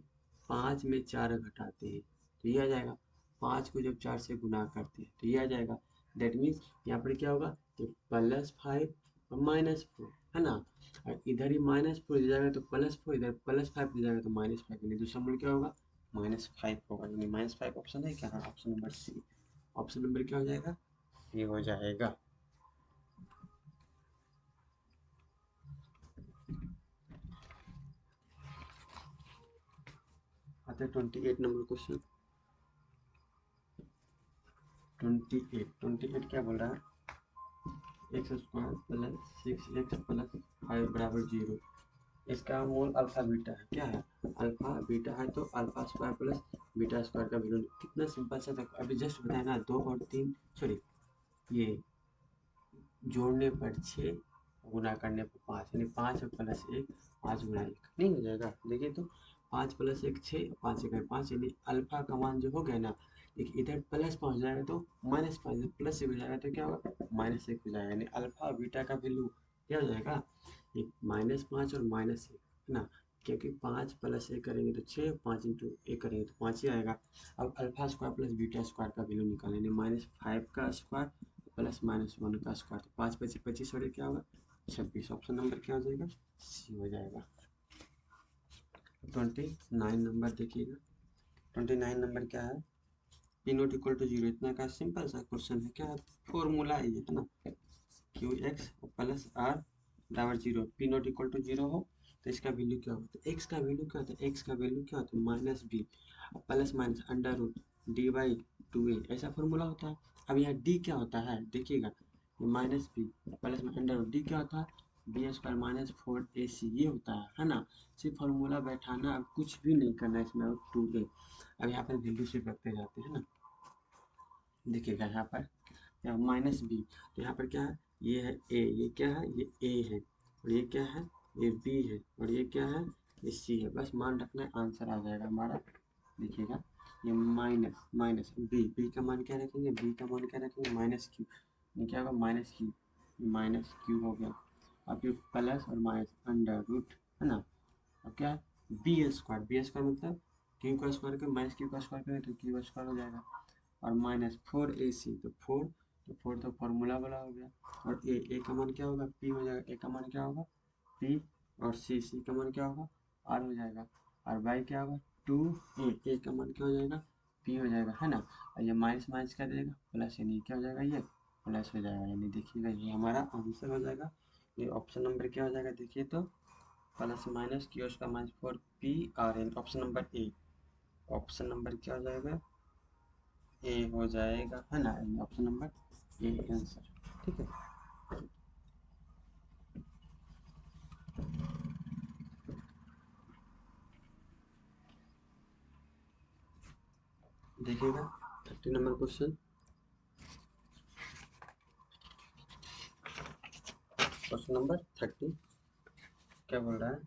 5 में 4 घटाते हैं तो ये आ जाएगा, 5 को जब 4 से गुना करते हैं तो ये आ जाएगा, दैट मीन्स यहाँ पर क्या होगा कि +5 और -4 है ना, और इधर ही -4 दे जाएगा तो +4, इधर +5 दे जाएगा तो -5, यानी दूसरा मूल क्या होगा -5 होगा, यानी -5 ऑप्शन है क्या, हाँ option number c, option number क्या हो जाएगा ये हो जाएगा। आते हैं 28 नंबर क्वेश्चन। 28 क्या बोल रहा है, x square plus 6x plus 5 बराबर 0, इसका मूल अल्फा बीटा है, क्या है अल्फा बीटा है, तो alpha square plus beta square का वैल्यू कितना सिंपल सा था अभी जस्ट बताया ना, 2 और 3 सॉरी ये जोड़ने पर 6 गुना करने पर 5, यानी 5 और प्लस 1 5 गुना 1 नहीं हो जाएगा, देखिए तो 5 प्लस 1 6, 5 1 5, यानी अल्फा का मान जो हो गया ना, देखिए इधर प्लस पहुंच जाएगा तो -5, प्लस 1 हो जाएगा तो क्या होगा -1 हो जाएगा, यानी अल्फा और बीटा का वैल्यू क्या हो जाएगा ये -5 और -1 है ना, क्योंकि 5 प्लस 1 करेंगे तो 6, 5 इंटू 1 करेंगे तो 5 ही आएगा। अब alpha square plus beta square का वैल्यू निकालेंगे, -5 का स्क्वायर प्लस -1 का स्क्वायर, तो 5 25 25 और क्या होगा 26, ऑप्शन नंबर क्या हो जाएगा सी हो जाएगा। 29 नंबर देखिएगा, 29 नंबर क्या है, पी नॉट इक्वल टू 0 इतना का सिंपल सा क्वेश्चन है, क्या है फॉर्मूला ये है ना, क्यू एक्स प्लस आर बराबर 0, पी नॉट इक्वल टू 0 हो तो इसका वैल्यू क्या होता है, एक्स का वैल्यू क्या होता है, एक्स का वैल्यू क्या होता है -b plus minus under root d/2a, ऐसा फॉर्मूला होता है। अब यहाँ d क्या होता है देखिएगा, -b प्लस में अंडर रूट d क्या होता है बी स्क्वायर -4ac, ये होता है ना, सिर्फ फॉर्मूला बैठाना, अब कुछ भी नहीं करना है इसमें, 2a अब यहाँ पर वैल्यू सिर्फ रखते जाते हैं ना, देखिएगा यहाँ पर -b, तो यहाँ पर क्या है ये है a, ये क्या है ये a है, और ये क्या है ये b है, और ये क्या है ये c है, बस मान रखना है आंसर आ जाएगा हमारा। देखिएगा ये b का मान क्या रखेंगे, b का मान क्या रखेंगे -q, ये क्या होगा -q हो गया, अब ये प्लस और माइनस अंडर रूट है ना, अब क्या है बी स्क्वायर मतलब क्यू का स्क्वायर का माइनस क्यू का स्क्वायर करें तो क्यू स्क्वायर हो जाएगा, और -4ac, तो 4 तो फार्मूला वाला हो गया, और ए का मान क्या होगा p हो जाएगा, ए का मान क्या होगा p, और सी का मान क्या होगा r हो जाएगा, और बाई क्या होगा 2a, का मान क्या हो जाएगा p हो जाएगा है ना, और ये माइनस माइनस कर देगा प्लस, यानी क्या हो जाएगा ये प्लस हो जाएगा, यानी देखिएगा ये हमारा आंसर हो जाएगा, ये ऑप्शन नंबर क्या हो जाएगा देखिए तो प्लस माइनस क्यू का -4 p r, option number a, option number क्या हो जाएगा ए हो जाएगा है ना, ऑप्शन नंबर ए आंसर, ठीक है। देखिएगा 30 नंबर क्वेश्चन, क्वेश्चन नंबर 30 क्या बोल रहा है,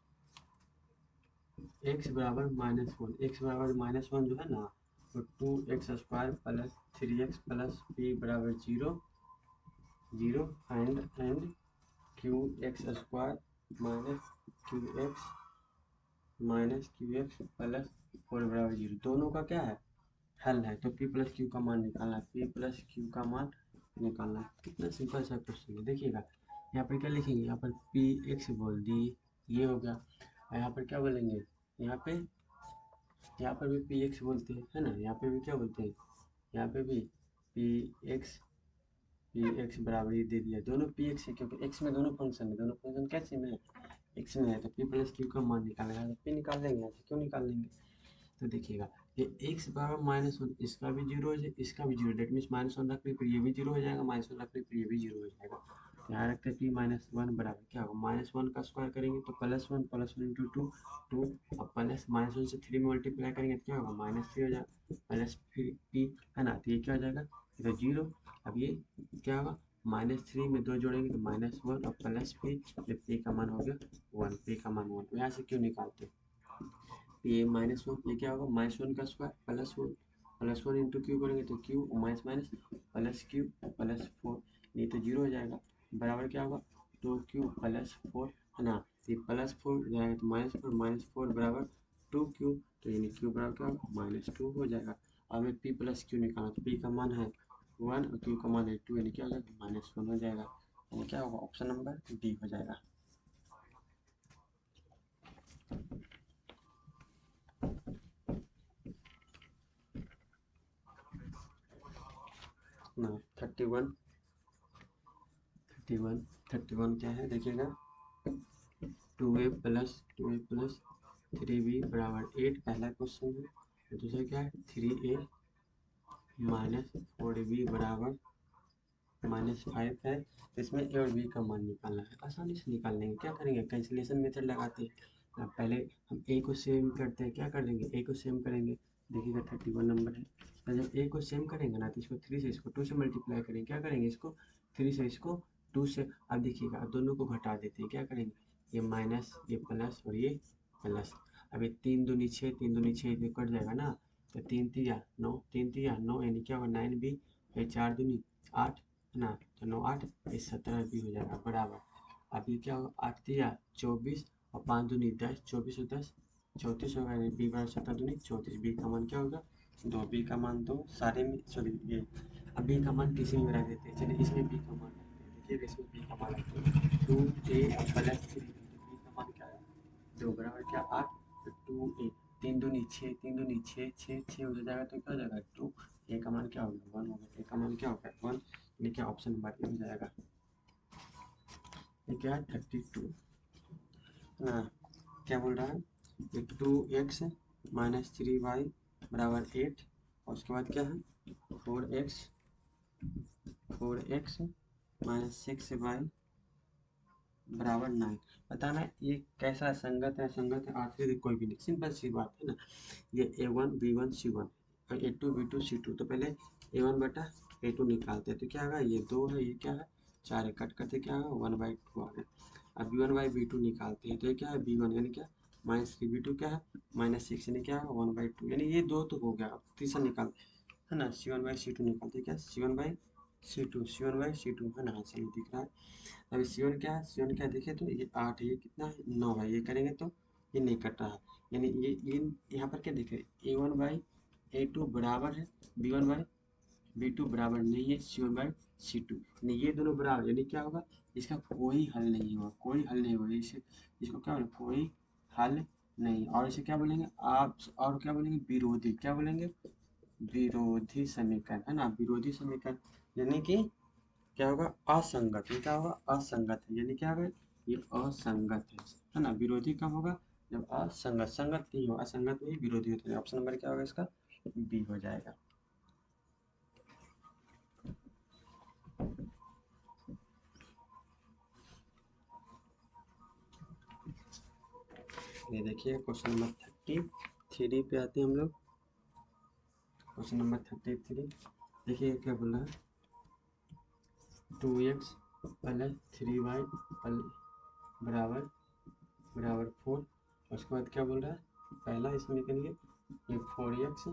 x बराबर -1, x बराबर -1 जो है ना, तो 2x² plus 3x plus p बराबर 0 and qx² minus Q x plus 4 बराबर 0, दोनों का क्या है, हल है। तो p प्लस क्यू का मान निकालना है, p प्लस क्यू का मान निकालना है। कितना सिंपल सा क्वेश्चन है। देखिएगा यहाँ पर क्या लिखेंगे, यहाँ पर पी एक्स बोल दी, ये हो गया। यहाँ पर क्या बोलेंगे, यहाँ पर भी पी एक्स बोलते हैं, है ना। यहाँ पे भी क्या बोलते हैं, यहाँ पे भी पी एक्स बराबर ये दे दिया, दोनों पी एक्स है क्योंकि एक्स में दोनों फंक्शन है, दोनों फंक्शन कैसे में है, एक्स में है। तो पी प्लस क्यू का मान निकालना है, तो पी निकाल लेंगे यहाँ से, क्यों निकाल लेंगे। तो देखिएगा ये x बराबर -1, इसका भी 0 हो जाए, इसका भी 0, डेट मीन्स -1 रख ली, फिर ये भी 0 हो जाएगा, -1 रख ली, फिर ये भी 0 हो जाएगा। तो यहाँ रखते हैं p -1 बराबर क्या होगा, -1 का स्क्वायर करेंगे तो +1 इंटू 2 और प्लस -1 से 3 में मल्टीप्लाई करेंगे तो क्या होगा, -3 हो जाएगा, प्लस फिर p है ना, तो ये क्या हो जाएगा, तो 0। अब ये क्या होगा, -3 में 2 जोड़ेंगे तो -1 और प्लस p, जब p का मान हो गया 1, p का मान 1। यहाँ से क्यों निकालते हैं, ये -1, ये क्या होगा, -1 का स्क्वायर +1 इंटू क्यू करेंगे तो Q minus minus plus Q plus 4, नहीं तो 0 हो जाएगा, बराबर क्या होगा 2q प्लस 4, है ना। ये +4 जाएगा तो -4 बराबर 2q, तो यानी q बराबर क्या होगा, -2 हो जाएगा। अब हमें p प्लस क्यू निकालना, तो p का मान है 1 और q का मान है 2, यानी क्या हो जाएगा, -1 हो जाएगा, यानी क्या होगा, ऑप्शन नंबर डी हो जाएगा। ना 31 क्या है, देखिएगा 2a प्लस 3b बराबर 8 पहला क्वेश्चन है। दूसरा क्या है, 3a माइनस 4b बराबर -5 है। इसमें a और b का मान निकालना है, आसानी से निकाल लेंगे। क्या करेंगे, कैंसिलेशन मेथड लगाते हैं, पहले हम a को सेम करते हैं, क्या कर देंगे, a को सेम करेंगे। देखिएगा 31 नंबर है, तो जब a को सेम करेंगे ना, तो इसको 3 से, इसको 2 से मल्टीप्लाई करेंगे, क्या करेंगे, इसको 3 से, इसको 2 से। अब देखिएगा अब दोनों को घटा देते हैं, क्या करेंगे, ये माइनस, ये प्लस और ये प्लस। अब ये 3 दूनी 6, 3 दूनी 6 ये कट जाएगा ना, तो 3 तिया 9, 3 तिया 9, यानी क्या होगा 9b, फिर 4 दूनी 8, है ना, तो 9 8 ये 17 भी हो जाएगा बराबर। अब ये क्या होगा, 8 तिया 24 और 5 दूनी 10, 24 और 10 34 होगा, यानी बी बराबर 7 दूनी 34, बी का मान क्या होगा 2, बी का मान 2, सारे में सॉरी ये, अब बी का मान किसी में रख देते हैं, चलिए इसमें बी का मान रखते हैं। देखिए इसमें बी का मान रखते हैं 2a प्लस 3, तो बी का मान क्या है 2 बराबर क्या 8, तो 2a, 3 दूनी 6, 3 दूनी 6, 6 6 हो जाएगा, तो क्या हो जाएगा 2, ए का मान क्या होगा 1 होगा, ए का मान क्या होगा 1, यानी क्या ऑप्शन नंबर ए हो जाएगा। ये क्या है 32 ना, क्या बोल रहा है, ये 2x माइनस 3y बराबर 8, और उसके बाद क्या है 4x माइनस 6y बराबर 9। बताना ये कैसा संगत है, संगत है, आखिरी कोई भी नहीं, सिंपल सी बात है ना। ये a1 b1 c1 और a2 b2 c2, तो पहले a1 बटा a2 निकालते हैं, तो क्या होगा, ये 2 है, ये क्या है 4 है, कट करते क्या होगा 1/2 आ गया। अब b1/b2 निकालते हैं, तो ये क्या है b1 यानी क्या -3b2 क्या है -6, यानी क्या है 1/2, यानी ये 2 तो हो गया। अब तीसरा निकाल, है ना, c1/c2 निकालते क्या, c1/c2 है ना, सही दिख रहा है। अभी c1 क्या है, c1 क्या देखिए, तो ये 8 है, ये कितना है 9 है, ये करेंगे तो ये नहीं कट रहा है, यानी ये यहाँ पर क्या देखे a1/a2 बराबर है b1/b2 बराबर नहीं है c1/c2, यानी ये दोनों बराबर, यानी क्या होगा, इसका कोई हल नहीं होगा, कोई हल नहीं होगा, इसे इसको क्या बोलेंगे, कोई हल नहीं। और इसे क्या बोलेंगे आप, और क्या बोलेंगे, विरोधी, क्या बोलेंगे, विरोधी समीकरण, है ना, विरोधी समीकरण, यानी कि क्या होगा असंगत, ये क्या होगा असंगत है, यानी क्या होगा ये असंगत है ना। विरोधी कब होगा, जब असंगत, संगत नहीं हो, असंगत में ही विरोधी होता है। ऑप्शन नंबर क्या होगा इसका, बी हो जाएगा। ये देखिए क्वेश्चन नंबर 33 पे आते हैं हम लोग। क्वेश्चन नंबर 33 देखिए क्या बोला है, 2x प्लस 3y बराबर बराबर 4। उसके बाद क्या बोल रहा है, पहला इसमें निकलिए ये 4x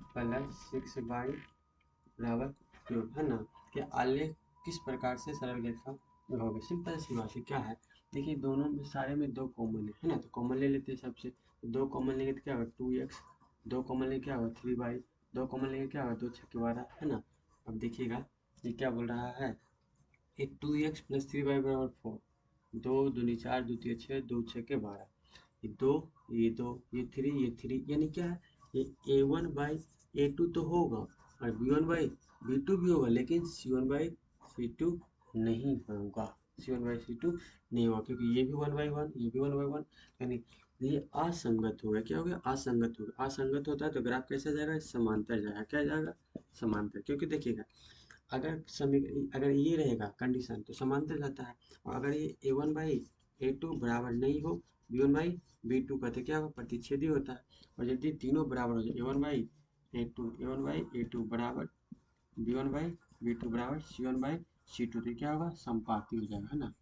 प्लस 6y बराबर 2 है ना। कि आलेख किस प्रकार से सरल रेखा होगी। सिंपल सी बात है, क्या है देखिए दोनों में सारे में दो कॉमन है ना, तो कॉमन ले लेते हैं सबसे। तो दो कॉमन लेंगे तो क्या होगा 2x, दो कॉमन लेंगे क्या होगा 3y, दो कॉमन लेंगे क्या होगा 2 6 12 है ना। अब देखिएगा ये क्या बोल रहा है, ये 2x प्लस 3y बराबर 4, दो दूनी 4 दो तीन 6 दो 6 के 12, ये दो ये दो ये 3 ये 3, यानी क्या है ये a1 बाई a2 तो होगा और b1 बाई b2 भी होगा, लेकिन c1 बाई c2 नहीं होगा, c1 बाई c2 नहीं होगा, क्योंकि ये भी 1 बाई 1 ये भी 1 बाई 1, यानी ये असंगत हो गया। क्या हो गया, असंगत हो गया। असंगत होता है तो ग्राफ कैसा जाएगा, समांतर जाएगा। क्या जाएगा, समांतर। क्योंकि देखिएगा अगर अगर ये रहेगा कंडीशन तो समांतर जाता है, और अगर ये a1 बाई a2 बराबर नहीं हो b1 बाई b2 का तो क्या होगा, प्रतिच्छेदी होता है। और यदि तीनों बराबर हो जाए a1 बाई a2 बराबर b1 बाई b2 बराबर c1 बाई c2, तो क्या होगा, संपाती हो जाएगा, है ना।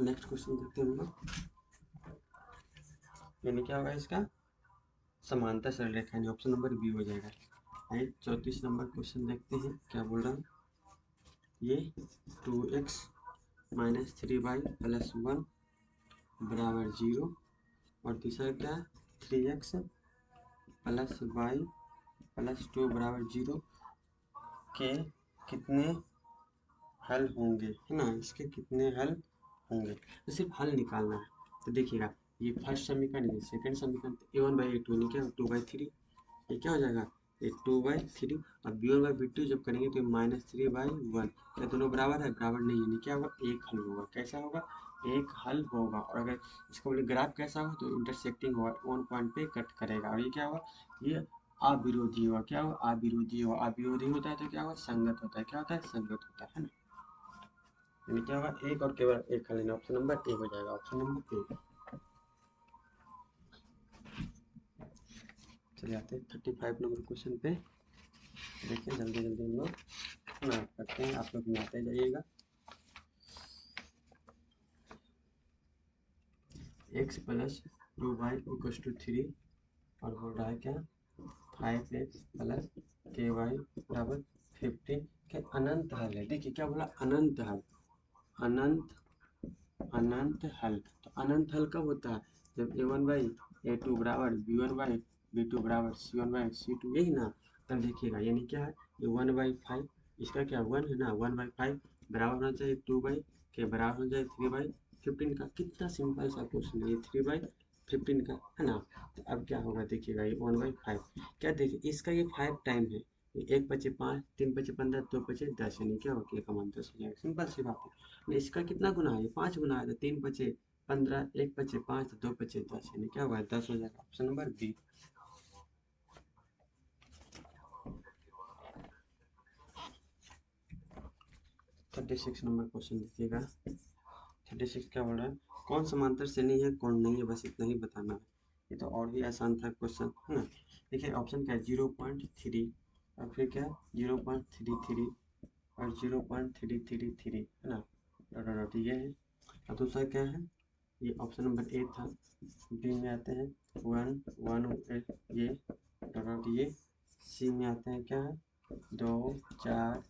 नेक्स्ट क्वेश्चन देखते हैं हम लोग, यानी क्या होगा इसका, समांतर सरल रेखा, यानी ऑप्शन नंबर बी हो जाएगा। आइए 34 नंबर क्वेश्चन देखते हैं क्या बोल रहा है। ये 2x माइनस 3y प्लस 1 बराबर 0, और तीसरा क्या है 3x प्लस वाई प्लस 2 बराबर 0 के कितने हल होंगे, है ना। इसके कितने हल होंगे, तो सिर्फ हल निकालना है। तो देखिएगा ये फर्स्ट समीकरण, ये सेकंड समीकरण, a1 बाई a2 नहीं क्या 2/3, ये क्या हो जाएगा ये 2/3, और b1 बाई b2 जब करेंगे तो -3/1, क्या दोनों बराबर है, बराबर नहीं है, क्या होगा एक हल होगा। कैसा होगा, एक हल होगा। और अगर इसको बोले ग्राफ कैसा हो तो इंटरसेक्टिंग होगा, 1 पॉइंट पे कट करेगा, और ये क्या होगा, ये अविरोधी होगा। क्या होगा, अविरोधी होगा। अविरोधी होता है तो क्या होगा, संगत होता है। क्या होता है, संगत होता है ना। यानी क्या होगा, एक और केवल एक हल, ऑप्शन नंबर ए हो जाएगा, ऑप्शन नंबर ए। चलिए आते हैं 35 नंबर क्वेश्चन पे। देखिए जल्दी जल्दी हम लोग ना करते हैं, आप लोग बनाते जाइएगा। x plus 2y equals to 3, और बोल रहा है क्या 5x प्लस के वाई बराबर 15 के अनंत हल है। देखिए क्या बोला, अनंत हल, अनंत अनंत हल। तो अनंत हल कब होता है, जब a1 बाई a2 बराबर b1 बाई b2 बराबर c1 बाई c2, यही ना। तब देखिएगा यानी क्या है, ये 1/5, इसका क्या 1 है ना, 1/5 बराबर होना चाहिए 2 बाई के बराबर हो जाए 3/15 का। कितना सिंपल सा क्वेश्चन है ये, 3/15 का, है ना। तो अब क्या होगा देखिएगा, ये 1/5, क्या देखिए इसका ये 5 टाइम है, एक बचे 5 3 बचे 15 2 बचे 10, यानी क्या हो गया का मान 10 हो जाएगा। सिंपल सी बात है। इसका कितना गुना है, 5 गुना है, तो 3 बचे 15 1 बचे 5 2 बचे 10, यानी क्या होगा 10 हो जाएगा, option number b. 36 number question देखिएगा। 36 क्या बोल रहा है, कौन समांतर श्रेणी है कौन नहीं है, बस इतना ही बताना है। ये तो और भी आसान था क्वेश्चन, है ना। देखिए ऑप्शन क्या है 0.3, और फिर क्या 0.33 और 0.333, है ना, डॉट डॉट ये है। और दूसरा क्या है, ये ऑप्शन नंबर ए था। बी में आते हैं 1 1 ये डॉट डॉट ये। सी में आते हैं क्या है 2 4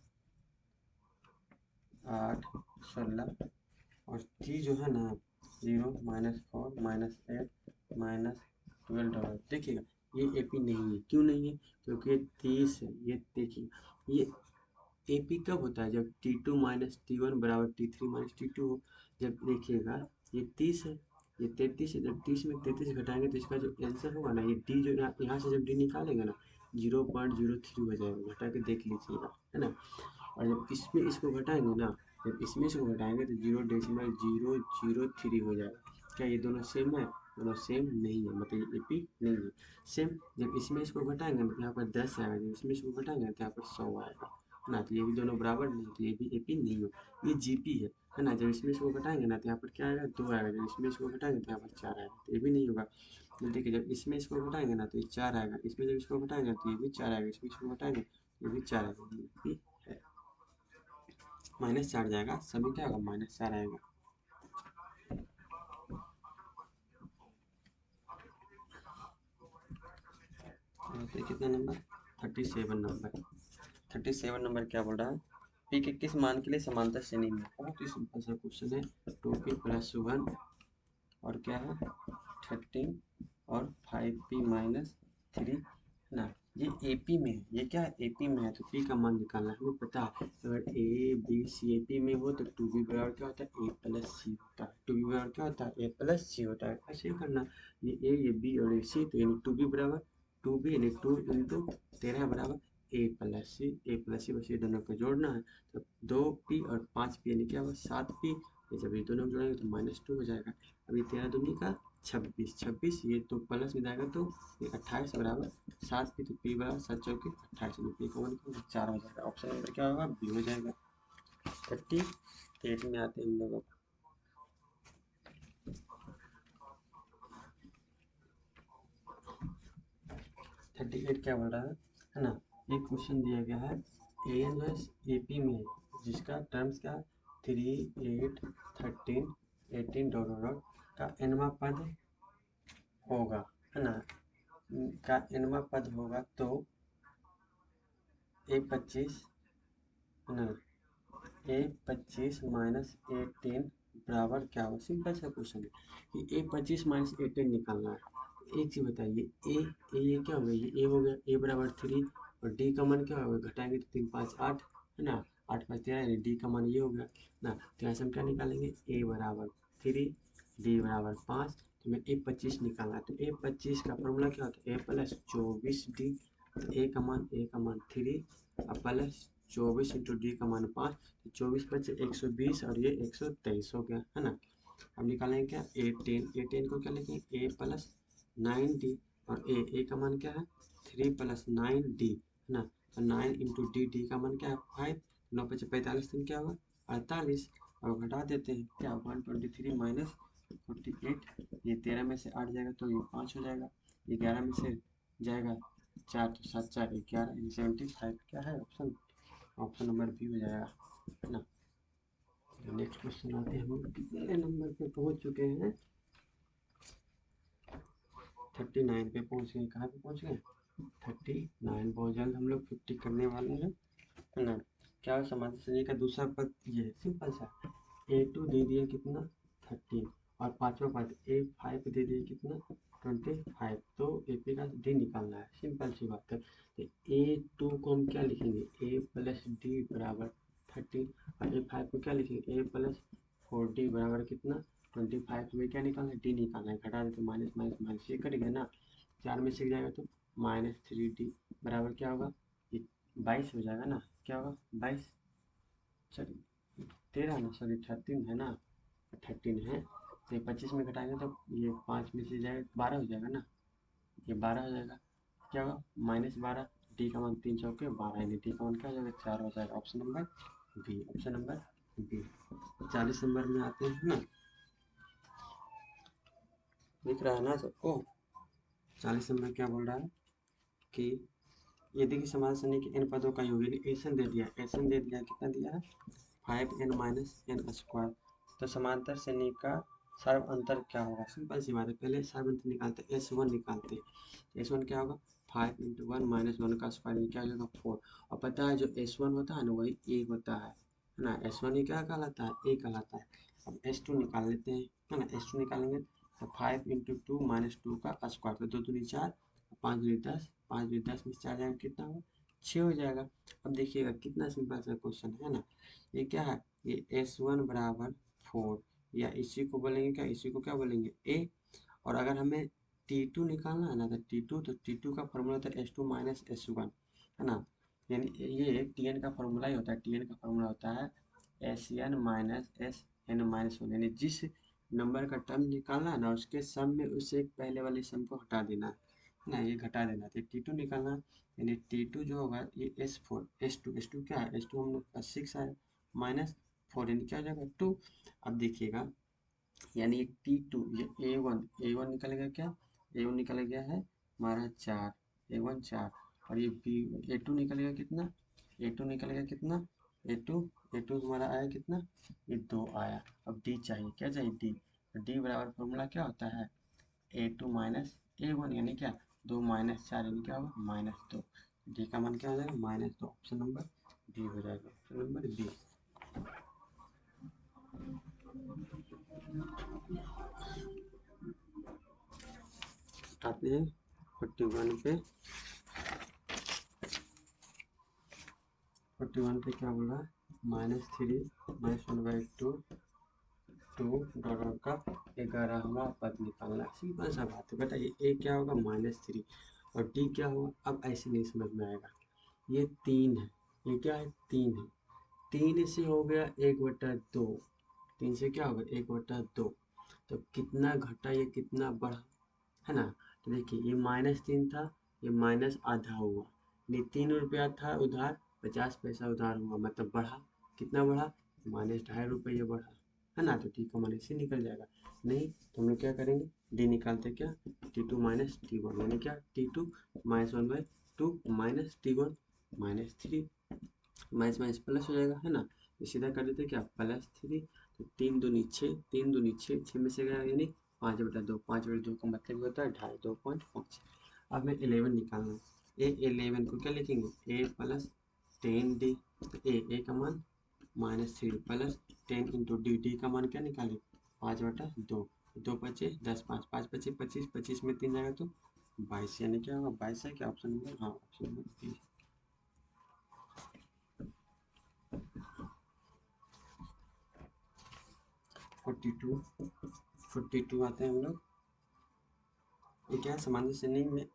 8 16, और टी जो है ना 0 -4 -8 -12 डॉलर। देखिएगा ये एपी नहीं है, क्यों नहीं है, क्योंकि ये 30 है। ये देखिए ये एपी कब होता है, जब T2 माइनस T1 बराबर T3 माइनस T2 हो। जब देखिएगा ये 30 है, ये 33 है, जब 30 में 33 घटाएंगे तो इसका जो आंसर होगा ना, ये डी जो यहाँ से जब डी निकालेंगे ना 0.03 हो जाएगा, घटा के देख लीजिएगा, है ना। और जब इसमें इसको घटाएंगे ना, जब इसमें इसको घटाएंगे तो 0.003 हो जाएगा। क्या ये दोनों सेम है, दोनों सेम नहीं है, मतलब ये एपी नहीं है। सेम जब इसमें इसको घटाएंगे तो यहाँ पर 10 आएगा, जब इसमें इसको घटाएंगे तो यहाँ पर 100 आएगा ना। तो ये भी दोनों बराबर नहीं, तो ये भी एपी नहीं हो, ये जीपी है। है ना। जब इसमें इसको घटाएंगे ना तो यहाँ पर क्या आएगा, 2 आएगा। जब इसमें इसको घटाएंगे तो यहाँ पर 4 आएगा, तो ये भी नहीं होगा। तो देखिए जब इसमें इसको घटाएंगे ना तो ये 4 आएगा, इसमें जब इसको घटाएंगे तो ये भी 4 आएगा, इसमें इसको घटाएंगे ये भी 4 आएगा, ये भी है -4 जाएगा, सभी क्या होगा -4 आएगा। तो कितना नंबर 37 नंबर। 37 नंबर क्या बोल रहा है, पी के किस मान के लिए समांतर श्रेणी में। बहुत ही सिंपल सा क्वेश्चन है, 2p + 1 और क्या है 13 और 5p - 3 है ना। ये एपी में है, ये क्या है एपी में है, तो पी का मान निकालना है। हमें पता है अगर ए बी सी एपी में हो तो 2b बराबर क्या होता है a + c होता है, 2b बराबर क्या होता है a + c होता है। ऐसे ही करना, ये ए ये बी और ये सी, तो यानी 2b बराबर 2b यानी 2 × 13 बराबर a + c, बस ये दोनों को जोड़ना है। तो 2p और 5p यानी क्या होगा 7p, ये जब ये दोनों जोड़ेंगे तो -2 हो जाएगा। अभी 13 दूनी का 26, 26 ये तो प्लस में जाएगा तो ये 28 बराबर 7p, तो p बराबर 7 चौके 28, यानी p का मान 4 हो जाएगा। ऑप्शन नंबर क्या होगा बी हो जाएगा। 38 में आते हैं हम लोग अब। 38 क्या बोल रहा है ना, एक क्वेश्चन दिया गया है एन जो है एपी में जिसका टर्म्स क्या 3, 8, 13, 18 डॉट का एनवा पद होगा, है ना, का एनवा पद होगा तो A25 है ना, A25 - 18 बराबर क्या होगा। सिंपल सा क्वेश्चन है कि A25 - 18 निकालना है। एक चीज बताइए ए ये क्या हो गया, ये ए हो गया, ए बराबर 3 और डी का मान क्या होगा, घटाएंगे तो 3, 5, 8 है ना, 8, 5, 13 यानी डी का मान ये हो गया ना। तो यहाँ से हम क्या निकालेंगे ए बराबर 3 डी बराबर 5, तो हमें A25 निकालना है। तो A25 का फॉर्मूला क्या होता है a + 24d, तो ए का मान 3 और प्लस 24 × डी का मान 5, तो 24 बचे 120 और ये 123 हो गया, है ना। अब निकालेंगे क्या A10 को क्या लिखेंगे a + 9d और ए का मान क्या है 3 + 9d है ना। तो 9 × डी का मान क्या है 5, 9 × 45 दिन क्या होगा 48, और घटा देते हैं क्या 123 - 48, ये 13 में से 8 जाएगा तो ये 5 हो जाएगा, 11 में से जाएगा 4 तो 7, 4, 11 यानी 75 क्या है ऑप्शन, ऑप्शन नंबर बी हो जाएगा, है ना। नेक्स्ट क्वेश्चन आते हैं, हम कितने नंबर पे पहुंच चुके हैं 39 पे पहुंच गए। कहाँ पे पहुंच गए 39, बहुत जल्द हम लोग 50 करने वाले हैं, है ना। क्या है समांतर श्रेणी का दूसरा पद, ये है सिंपल सा, A2 दे दिया कितना 13 और पांचवा पद A5 दे दिया कितना 25, तो AP का D निकालना है, सिंपल सी बात है। तो A2 को हम क्या लिखेंगे A + D बराबर 13 और A5 को क्या लिखेंगे A + 4D बराबर कितना 25, में क्या निकालना है D निकालना है, घटा देते माइनस माइनस माइनस, ये कट गया ना, 4 में से जाएगा तो -3D बराबर क्या होगा, ये 22 हो जाएगा ना, क्या होगा 22, सॉरी 13 ना, सॉरी 13 है ना, 13 है, तो ये 25 में घटाएंगे तो ये 5 में से जाएगा 12 हो जाएगा ना, ये 12 हो जाएगा, क्या होगा -12, डी का मान 3 चौके 12 यानी डी का मान क्या हो जाएगा 4 हो जाएगा, option number b, option number b. 40 number में आते हैं ना, दिख रहा है ना सबको। 40 नंबर क्या बोल रहा है कि यदि कि समांतर श्रेणी के n पदों का योग एसन दे दिया, एसन दे दिया कितना दिया है 5n - n², तो समांतर श्रेणी का सर्व अंतर क्या होगा। सिंपल सी बात है, पहले सर्व अंतर निकालते हैं S1 निकालते हैं, S1 क्या होगा 5 × 1 - 1 का स्क्वायर क्या हो जाएगा 4, और पता है जो S1 होता है ना वही A होता है ना, S1 ही क्या कहलाता है A कहलाता है। अब S2 निकाल लेते हैं, है ना, S2 निकालेंगे तो 5 × 2 - 2 का स्क्वायर, तो 2 दूनी 4, 5 दूनी 10, 5 दूनी 10 में 4 जाएगा कितना होगा 6 हो जाएगा। अब देखिएगा कितना सिंपल सा क्वेश्चन है ना, ये क्या है ये S1 बराबर 4, या इसी को बोलेंगे क्या, इसी को क्या बोलेंगे A, और अगर हमें T2 निकालना है ना तो T2 का फॉर्मूला होता है S2 - S1, है ना, यानी ये Tn का फॉर्मूला ही होता है, Tn का फॉर्मूला होता है Sn - Sn - 1, यानी जिस नंबर का टर्म निकालना है ना उसके सम में उससे पहले वाले सम को हटा देना है ना, ये घटा देना, तो T2 निकालना, यानी T2 जो होगा ये S4 S2 क्या है S2 हम लोग का 6 है, माइनस 4 यानी क्या हो जाएगा 2। अब देखिएगा यानी T2 ये A1 निकल गया क्या, A1 निकल गया है हमारा 4, A1 4, और ये B A2 निकल गया कितना, A2 निकल गया कितना, A2 हमारा आया कितना, ये 2 आया। अब D चाहिए, क्या चाहिए D, तो D बराबर फॉर्मूला क्या होता है A2 माइनस A1 यानी क्या 2 माइनस 4 यानी क्या होगा -2। D का मान क्या हो जाएगा -2, ऑप्शन नंबर बी हो जाएगा, ऑप्शन नंबर बी। आते हैं 41 पे, 41 पे क्या बोला -3 -1/2 $2 का 11वां पद निकालना। सिंपल सा बात है बेटा, ये ए क्या होगा -3 और डी क्या होगा, अब ऐसे नहीं समझ में आएगा। ये 3 है, ये क्या है 3 है, 3 से हो गया 1/2, 3 से क्या होगा 1/2, तो कितना घटा ये कितना बढ़ा, है ना। तो देखिए ये -3 था, ये माइनस आधा हुआ, ये 3 रुपया था उधार, 50 पैसा उधार हुआ, मतलब बढ़ा, कितना बढ़ा -2.5 रुपये बढ़ा, है ना। तो टी का मान इससे निकल जाएगा, नहीं तो हम लोग क्या करेंगे डी निकालते क्या, T2 माइनस T1 यानी क्या T2 -1/2 minus T1 -3, minus minus plus हो जाएगा, है ना। तो सीधा कर देते क्या +3, तो 3 दूनी 6, 3 दूनी 6, 6 में से गया यानी 5/2, 5/2 का मतलब होता है 2.5, 2.5। अब मैं 11 निकालना है, A11 को क्या लिखेंगे A प्लस 10D, ए का मान -3 प्लस 10 इंटू डी का मान क्या निकाले 5/2, 2 बचे 10, 5 5 बचे 25, 25 में 3 जाएगा तो 22, यानी क्या होगा 22 है क्या, ऑप्शन नंबर हाँ, ऑप्शन नंबर बी। 42 आते हैं हम लोग, ये क्या है सामान्य श्रेणी में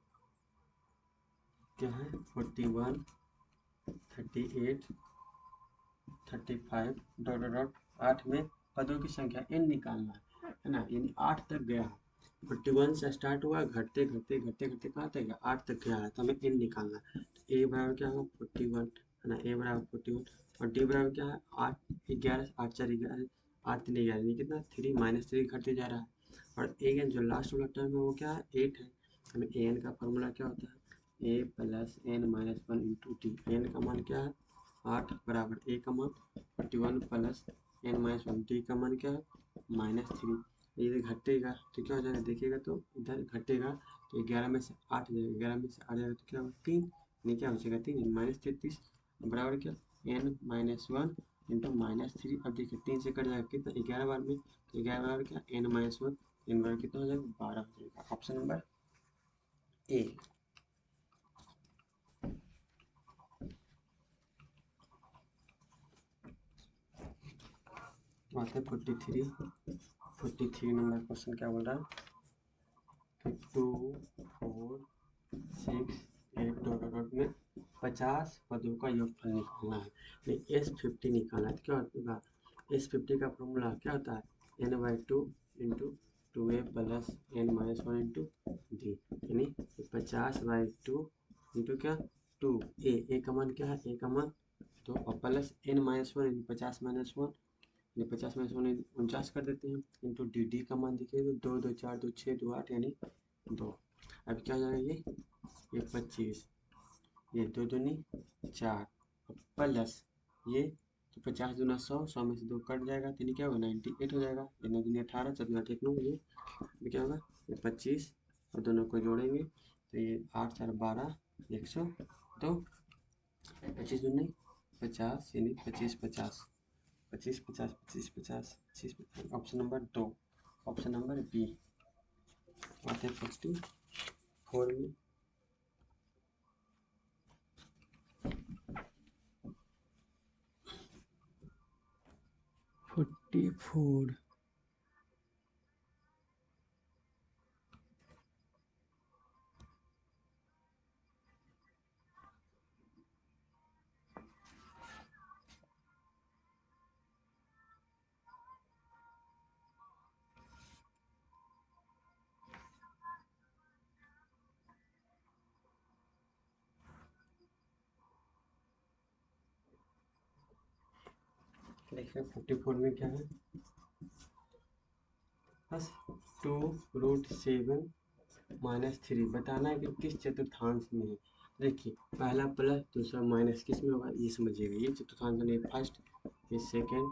क्या है 41 38 35 8 में पदों की संख्या n निकालना है ना, यानी 8 तक गया, 41 से स्टार्ट हुआ, घटते घटते घटते घटते कहाँ तक गया 8 तक गया है, तो हमें n निकालना है। तो a बराबर क्या होगा 41, है ना, a बराबर 41 और d बराबर क्या है 8 11 8 4 11 8 3 11 यानी कितना 3 -3 घटते जा रहा है, और an जो लास्ट वाला टर्म है वो क्या है 8 है। हमें an का फॉर्मूला क्या होता है a plus n minus 1 into t, n का मान क्या है 8 बराबर a का मान 41 प्लस n माइनस 1, डी का मान क्या है -3। ये घटेगा तो क्या हो जाएगा, देखिएगा तो इधर घटेगा तो 11 में से 8 जाएगा, 11 में से 8 जाएगा तो क्या होगा 3, यानी क्या हो जाएगा 3 -33 बराबर क्या n माइनस 1 इंटू -3। अब देखिए 3 से कट जाएगा कितना 11 बार में, तो 11 बराबर क्या n माइनस 1, n बराबर कितना हो जाएगा 12 हो जाएगा, ऑप्शन नंबर ए। आते 43 नंबर क्वेश्चन क्या बोल रहा है 2 4 6 8 डॉट में 50 पदों का योगफल निकालना है, नहीं S50 निकालना है, तो क्या होगा S50 का फॉर्मूला क्या होता है n/2 into 2a plus n minus 1 into D, यानी 50/2 इंटू क्या 2a, a का मान क्या है a का मान 2 और प्लस n माइनस 1 50 माइनस 1, ये 50 में से 49 कर देते हैं इंटू डी का मान देखिए तो 2 2 4 2 6 2 8 यानी 2। अब क्या हो जाएगा ये 25, ये 2 दूनी 4 प्लस ये तो 50 दूना 100, 100 में से 2 कट जाएगा तो ये क्या होगा 98 हो जाएगा, ये 9 दूनी 18, 14 8 9, ये क्या होगा ये 25 और दोनों को जोड़ेंगे तो ये 8 4 12 102, 25 दूनी 50 यानी 25 50 25 50 25 50 25 50, option number 2, option number b. आते 44 में 44 44 देखिए 44 में क्या है, बस 2√7 माइनस 3 बताना है कि किस चतुर्थांश में है। देखिए पहला प्लस दूसरा माइनस किस में होगा ये समझिएगा। ये चतुर्थांश में फर्स्ट, ये सेकंड,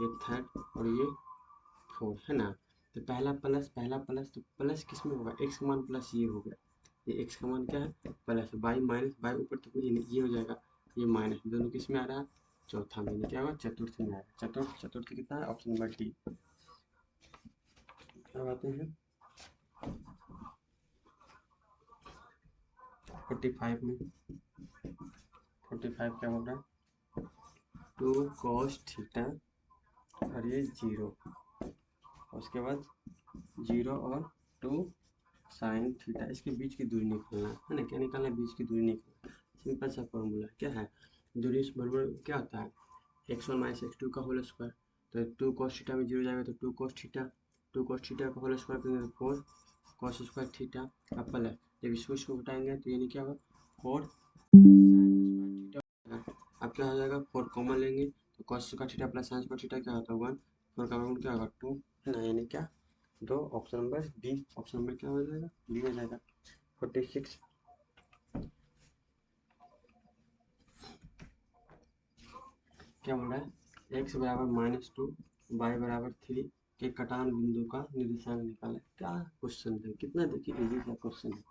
ये थर्ड और ये फोर्थ है ना। तो पहला प्लस तो प्लस किस में होगा, एक्स का मान प्लस ये हो गया, ये एक्स का मान क्या है प्लस, बाई माइनस बाई ऊपर तो ये हो जाएगा, ये माइनस, दोनों किस में आ रहा है चौथा में, क्या होगा चतुर्थ में आ रहा है। चतुर्थ कितना है, ऑप्शन नंबर डी। अब आते हैं 45 में। 45 क्या होगा, 2 cos थीटा और ये 0, उसके बाद 0 और 2 साइन थीटा, इसके बीच की दूरी निकालना है ना। क्या निकालना है, बीच की दूरी निकालना। सिंपल सा फॉर्मूला क्या है, दूरी बराबर क्या होता है x1 माइनस x2 का होल स्क्वायर। तो 2 cos थीटा में 0 जाएगा तो 2 cos थीटा, 2 cos थीटा का होल स्क्वायर करेंगे तो 4 cos स्क्वायर थीटा का प्लस, जब इसको घटाएंगे तो यानी क्या होगा 4 sin स्क्वायर थीटा। अब क्या हो जाएगा 4 कॉमन लेंगे तो cos square theta plus sin square theta क्या होता है 1, 4 का वर्गमूल क्या होगा 2 है ना, यानी क्या दो, option number D, option number क्या हो जाएगा डी हो जाएगा। 46 क्या बोल रहा है, x बराबर -2 y बराबर 3 के कटान बिंदु का निर्देशांक निकालें। क्या क्वेश्चन है, कितना देखिए इजी सा क्वेश्चन है।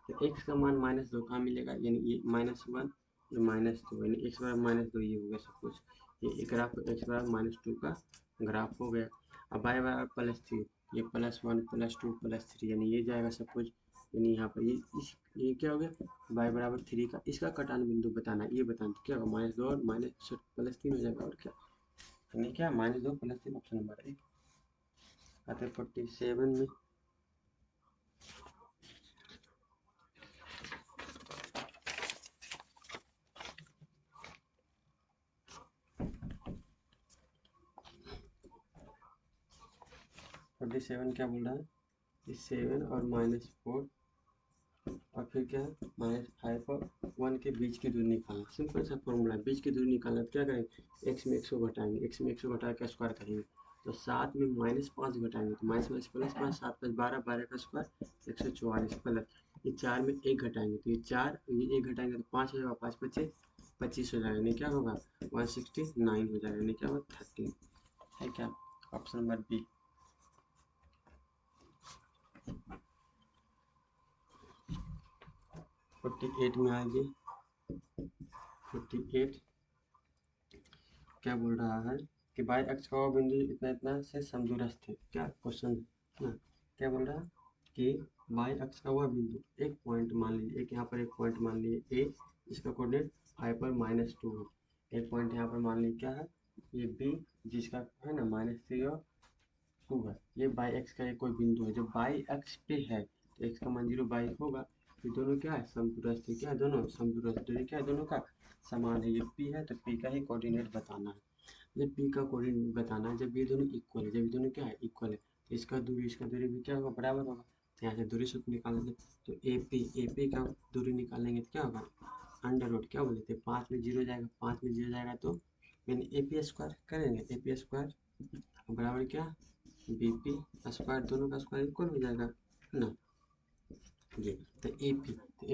तो x का मान -2 कहाँ मिलेगा, यानी ये -1 ये -2, यानी x बराबर -2 ये हो गया सब कुछ, ये ग्राफ x बराबर -2 का ग्राफ हो गया। अब y बराबर +3, ये +1 +2 +3 यानी ये जाएगा सब कुछ, यानी यहाँ पर ये क्या हो गया y बराबर 3 का, इसका कटान बिंदु बताना है, ये बताना तो क्या होगा -2 और +3 हो जाएगा और क्या, यानी क्या -2 +3, ऑप्शन नंबर ए। आते 47 में। क्या बोल रहा है, 7 और -4 और फिर क्या है -5 और 1 के बीच की दूरी निकालना। सिंपल सा फॉर्मूला है, बीच की दूरी निकालना तो क्या करेंगे, x में 1 को घटाएंगे, x में 1 को घटा के स्क्वायर करेंगे तो 7 में -5 घटाएंगे तो -5 +5 7 + 12 12 का स्क्वायर 144 प्लस ये 4 में 1 घटाएंगे तो ये 4 ये 1 घटाएंगे तो 5 हो जाएगा, 5 बचे 25 हो जाएगा, यानी क्या होगा 169 हो जाएगा, यानी क्या होगा 13 है क्या, ऑप्शन नंबर बी। 48 में आएंगे। 48 क्या बोल रहा है कि बाई अक्ष का वो बिंदु इतना इतना से समदूरस्थ है। क्या क्वेश्चन है ना, क्या बोल रहा है कि बाई अक्ष का वह बिंदु एक पॉइंट मान लीजिए, एक यहाँ पर एक पॉइंट मान लीजिए ए, जिसका कोऑर्डिनेट i पर -2 है। एक पॉइंट यहाँ पर मान लीजिए क्या है ये बी, जिसका है ना -3 और 2 है। ये बाई अक्ष का एक कोई बिंदु है जो बाई अक्ष पे है तो एक्स का मान 0 बाई होगा। ये दोनों क्या है समदूरस्थ है, क्या है दोनों समदूरस्थ, तो ये क्या है दोनों का समान है, ये पी है तो पी का ही कोऑर्डिनेट बताना है। जब पी का कोऑर्डिनेट बताना है जब ये दोनों इक्वल है, जब ये दोनों क्या है इक्वल है तो इसका दूरी भी क्या होगा बराबर होगा। तो यहाँ से दूरी सूत्र निकाल लेते तो ए पी का दूरी निकालेंगे तो क्या होगा अंडर रूट क्या बोले थे 5 में 0 जाएगा, 5 में 0 जाएगा तो यानी ए पी स्क्वायर करेंगे, ए पी स्क्वायर बराबर क्या बी पी स्क्वायर, दोनों का स्क्वायर इक्वल हो जाएगा है ना। ये तो ए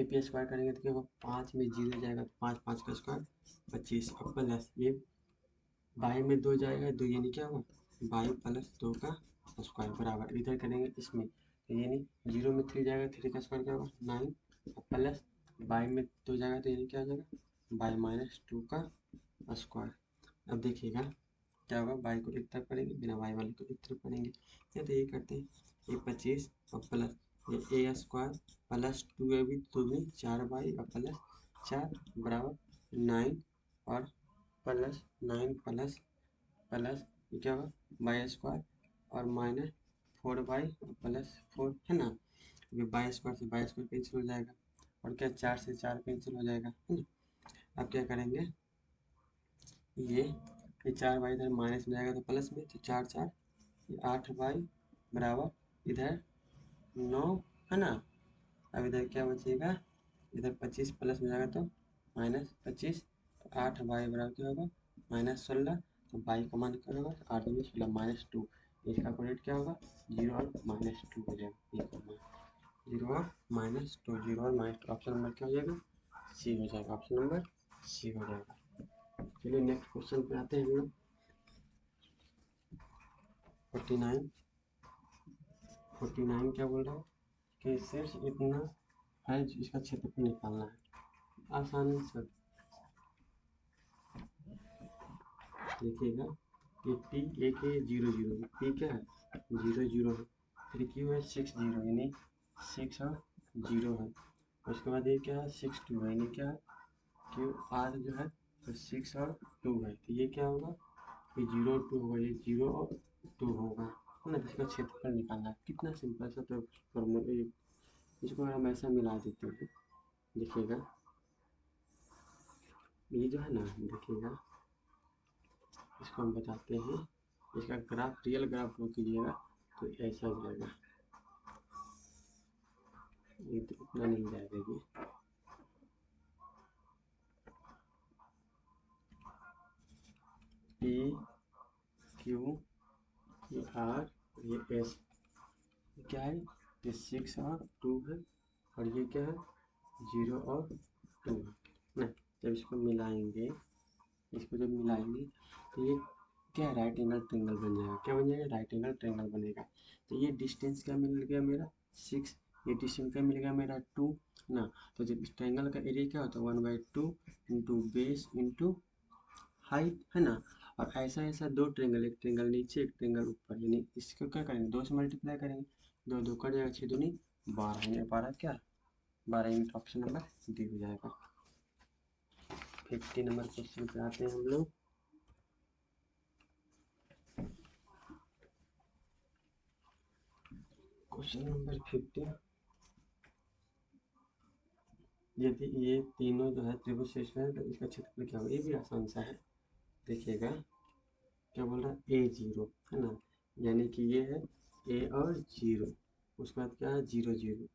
पी स्क्वायर करेंगे तो क्या होगा 5 में 0 जाएगा तो 5 5 का स्क्वायर 25 और प्लस ये बाई में 2 जाएगा 2 यानी क्या होगा बाई प्लस 2 का स्क्वायर बराबर इधर करेंगे इसमें तो यानी 0 में 3 जाएगा 3 का स्क्वायर क्या होगा 9 और प्लस बाई में 2 जाएगा तो यानी क्या हो जाएगा बाई -2 का स्क्वायर। अब देखिएगा क्या होगा बाई को एक तरफ पढ़ेंगे बिना बाई वाले को एक तरफ पढ़ेंगे, या तो ये करते हैं ये 25 और प्लस ये ए स्क्वायर प्लस 2 ए भी 2 में 4 बाई और प्लस 4 बराबर 9 और प्लस 9 प्लस प्लस ये क्या होगा बाई स्क्वायर और -4 बाई प्लस 4 है ना। ये बाई स्क्वायर से बाई स्क्वायर कैंसिल हो जाएगा और क्या 4 से 4 कैंसिल हो जाएगा है ना। अब क्या करेंगे ये 4 बाई इधर माइनस में जाएगा तो प्लस में तो 4 4 ये 8 बाई बराबर इधर 9 है ना। अब इधर क्या बचेगा इधर 25 प्लस में जाएगा तो -25 तो 8 बाई बराबर क्या होगा -16, तो बाई का मान क्या होगा 8 दूनी 16 -2, इसका कोऑर्डिनेट क्या होगा 0 और -2 हो जाएगा, 0 और -2, 0 और -2, ऑप्शन नंबर क्या हो जाएगा सी हो जाएगा, ऑप्शन नंबर सी हो जाएगा। चलिए नेक्स्ट क्वेश्चन पे आते हैं हम लोग। 49 क्या बोल रहा है कि शीर्ष इतना है इसका क्षेत्रफल निकालना है। आसानी से देखिएगा ये पी एक है 0 0, पी क्या है 0 0 है, फिर क्यू है 6 0 यानी 6 और 0 है, उसके बाद ये क्या है 6 2 है यानी क्या है क्यू आर जो है तो 6 और 2 है, तो ये क्या होगा ये 0 और 2 होगा, ये 0 और 2 होगा है ना, जिसका क्षेत्रफल निकालना है। कितना सिंपल सा तो फॉर्मूला, इसको हम ऐसा मिला देते हैं। देखिएगा ये जो है ना, देखिएगा इसको हम बताते हैं, इसका ग्राफ रियल ग्राफ ड्रॉ कीजिएगा तो ऐसा जाएगा, ये तो इतना नहीं जाएगा, ये पी क्यू ये आर ये एस क्या है, ये 6 और 2 है, और ये क्या है 0 और 2 है ना। जब इसको मिलाएंगे, इसको जब मिलाएंगे तो ये क्या है राइट एंगल ट्रायंगल बन जाएगा, क्या बन जाएगा राइट एंगल ट्रायंगल बनेगा। तो ये डिस्टेंस क्या मिल गया मेरा 6, ये डिस्टेंस क्या मिल गया मेरा 2 ना। तो जब इस ट्रायंगल का एरिया क्या होता है 1/2 इंटू बेस इंटू हाइट है ना। और ऐसा ऐसा दो ट्रायंगल, एक ट्रायंगल नीचे एक ट्रायंगल ऊपर, यानी इसको क्या करेंगे 2 से मल्टीप्लाई करेंगे, 2 2 कट जाएगा 6 दूनी 12 यानी 12 क्या 12 यूनिट, ऑप्शन नंबर डी हो जाएगा। 50 नंबर क्वेश्चन पे आते हैं हम लोग। क्वेश्चन नंबर 50, यदि ये तीनों जो है त्रिभुज शेष है तो इसका क्षेत्रफल क्या होगा, ये भी आसान सा है। देखिएगा क्या बोल रहा है A0 है ना, यानी कि ये है A और 0, उसके बाद क्या है 0 0,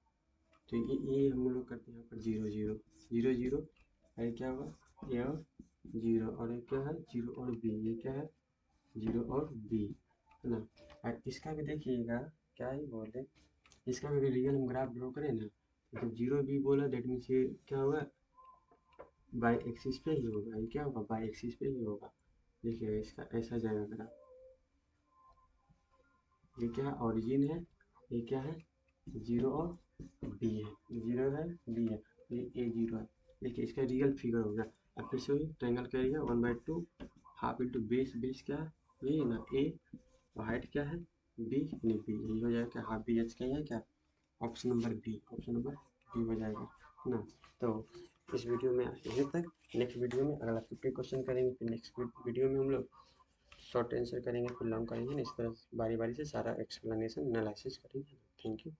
तो ये हम लोग करते हैं यहाँ पर 0 0 0 0, ये क्या होगा A और 0, और ये क्या है 0 और B, ये क्या है 0 और B है ना। और इसका भी देखिएगा क्या ही बोले, इसका भी रियल हम ग्राफ ड्रॉ करें ना, तो 0 B बोला दैट मीन्स ये क्या होगा बाई एक्सिस पे ही होगा, ये क्या होगा बाई एक्सिस पे ही होगा। देखिएगा इसका ऐसा जाएगा ग्राफ, ये क्या है ओरिजिन है, ये क्या है 0 और B है, 0 है B है, ये A0 है। देखिए इसका रियल फिगर हो गया। अब फिर से ट्रायंगल का area 1/2 half into base, base क्या है ये ना A, और हाइट क्या है B यानी B, यही हो जाएगा हाफ बी एच का है क्या option number b, option number b हो जाएगा है ना। तो इस वीडियो में यहीं तक, नेक्स्ट वीडियो में अगला 50 क्वेश्चन करेंगे, फिर नेक्स्ट वीडियो में हम लोग शॉर्ट आंसर करेंगे फिर लॉन्ग करेंगे, इस तरह बारी बारी से सारा एक्सप्लेनेशन एनालिसिस करेंगे। Thank you.